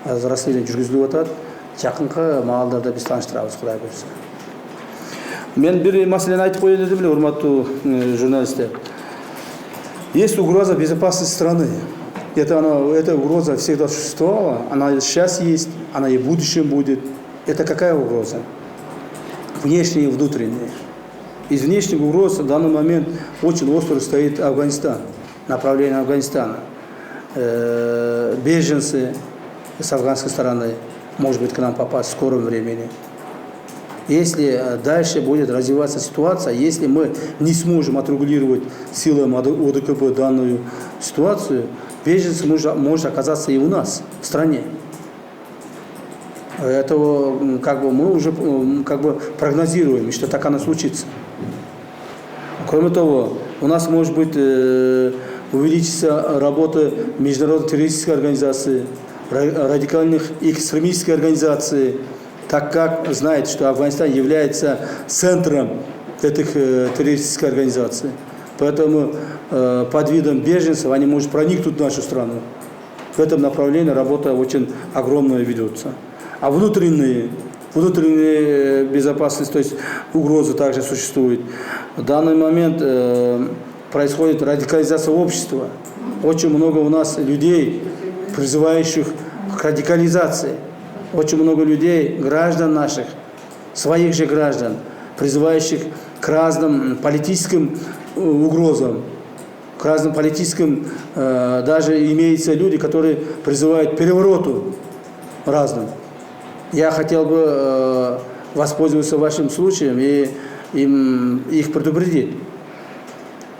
Азыр расследование жүргүзүлүп атат. Жакынкы маалдарда биз тааныштырабыз, Кудай буйрса. Мен бир маселени айтып коеюн дедим эле, урматтуу журналисттер. Есть угроза безопасности страны. Эта угроза всегда существовала, она сейчас есть, она и в будущем будет. Это какая угроза? Внешняя и внутренняя. Из внешних угроз в данный момент очень остро стоит Афганистан, направление Афганистана. Беженцы с афганской стороны, может быть, к нам попасть в скором времени. Если дальше будет развиваться ситуация, если мы не сможем отрегулировать силами ОДКБ данную ситуацию, беженцы может оказаться и у нас, в стране. Этого мы уже прогнозируем, что так оно случится. Кроме того, у нас может быть увеличится работа международной террористической организации, радикальных экстремистских организаций, так как знаете, что Афганистан является центром этих террористических организаций. Поэтому под видом беженцев они могут проникнуть в нашу страну. В этом направлении работа очень огромная ведется. А внутренняя безопасность, то есть угрозы также существует. В данный момент происходит радикализация общества. Очень много у нас людей, призывающих к радикализации. Очень много людей, граждан наших, своих же граждан, призывающих к разным политическим угрозам, к разным политическим, даже имеются люди, которые призывают к перевороту разным. Я хотел бы воспользоваться вашим случаем и их предупредить.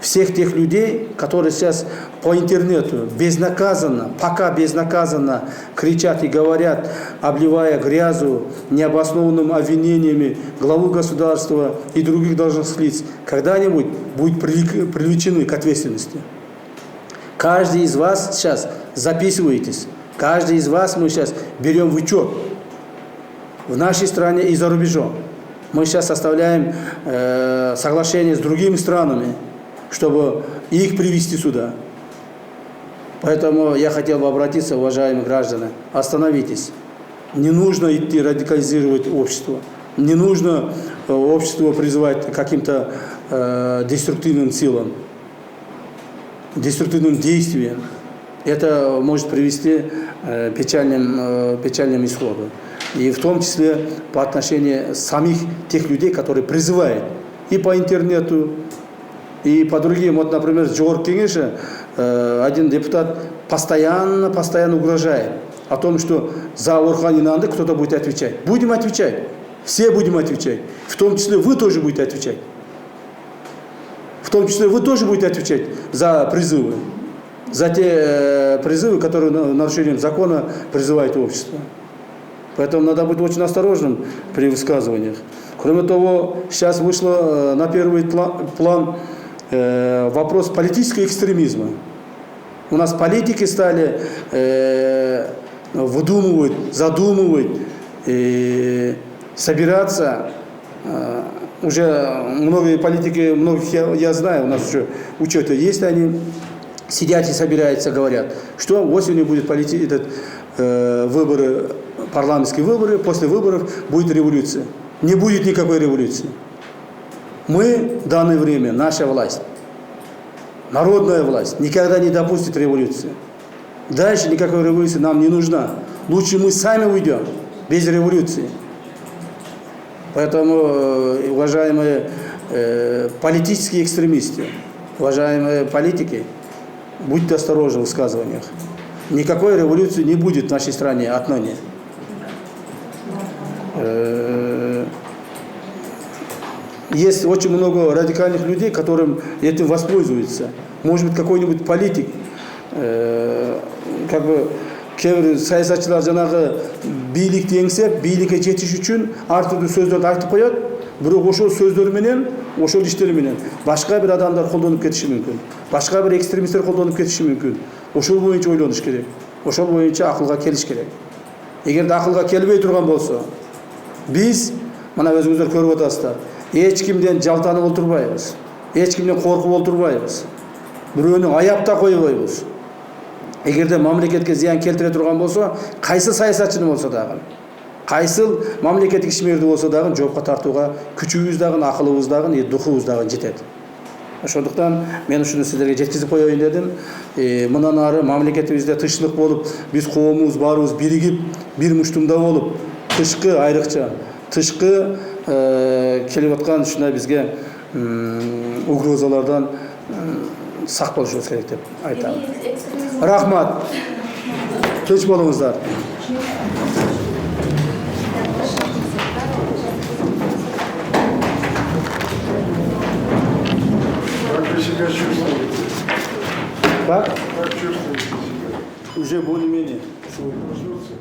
Всех тех людей, которые сейчас по интернету пока безнаказанно кричат и говорят, обливая грязью, необоснованными обвинениями главу государства и других должностных лиц, когда-нибудь будут привлечены к ответственности. Каждый из вас сейчас записываетесь, каждый из вас мы сейчас берем в учет в нашей стране и за рубежом. Мы сейчас составляем соглашение с другими странами, чтобы их привести сюда. Поэтому я хотел бы обратиться, уважаемые граждане, остановитесь. Не нужно идти радикализировать общество. Не нужно общество призывать к каким-то деструктивным силам, деструктивным действиям. Это может привести к печальному исходу. И в том числе по отношению самих тех людей, которые призывают и по интернету, и по другим. Вот, например, Джордж Кенеша, один депутат, постоянно угрожает о том, что за Орхан Инанды кто-то будет отвечать. Будем отвечать. Все будем отвечать. В том числе вы тоже будете отвечать. В том числе вы тоже будете отвечать за призывы. За те призывы, которые нарушением закона призывает общество. Поэтому надо быть очень осторожным при высказываниях. Кроме того, сейчас вышло на первый план вопрос политического экстремизма. У нас политики стали выдумывать, задумывать, собираться. Уже многие политики, многих я знаю, у нас уже учеты есть, они сидят и собираются, говорят, что осенью будет выборы, парламентские выборы, после выборов будет революция. Не будет никакой революции. Мы в данное время, наша власть, народная власть, никогда не допустит революции. Дальше никакой революции нам не нужна. Лучше мы сами уйдем без революции. Поэтому, уважаемые политические экстремисты, уважаемые политики, будьте осторожны в высказываниях. Никакой революции не будет в нашей стране отныне. Есть очень много радикальных людей, которым этим воспользуются. Может быть, какой-нибудь политик, кейбір саясатчылар жанагы бийликти эңсеп, бийликке жетиш үчүн ар түрдүү сөздөрдү айтып коет, бирок ошол сөздөр менен, ошол иштери менен башка бир адамдар колдонуп кетиши мүмкүн. Башка бир экстремисттер колдонуп кетиши мүмкүн. Ошол боюнча ойлонуш керек. Ошол боюнча акылга келиш керек. Эгерде акылга келбей турган болсо, биз мына өзүңүздөр көрүп атасыздар. Эч кимден жалтанып олтурбайбыз. Эч кимден коркуп олтурбайбыз. Бирөөнү аяп да койбойбуз. Эгерде мамлекетке зыян келтире турган болсо, кайсы саясатчыны болсо дагы, кайсыл мамлекеттик ишмерди болсо дагы жоопко тартууга күчүбүз дагы, акылыбыз дагы, духубуз дагы жетет. Ошондуктан мен ушуну сиздерге жеткизип коеюн дедим. Мындан ары мамлекетибизде тынччылык болуп, биз коомубуз баарыбыз биригип, бир муштумда болуп, тышкы айрыкча, тышкы келип аткан ушундай бизге угрозалардан сак болушубуз керек деп айтам. Рахмат. Тынч болуңуздар. себя чувствуете? Как? Как чувствуете себя? Уже более-менее. Проснуться?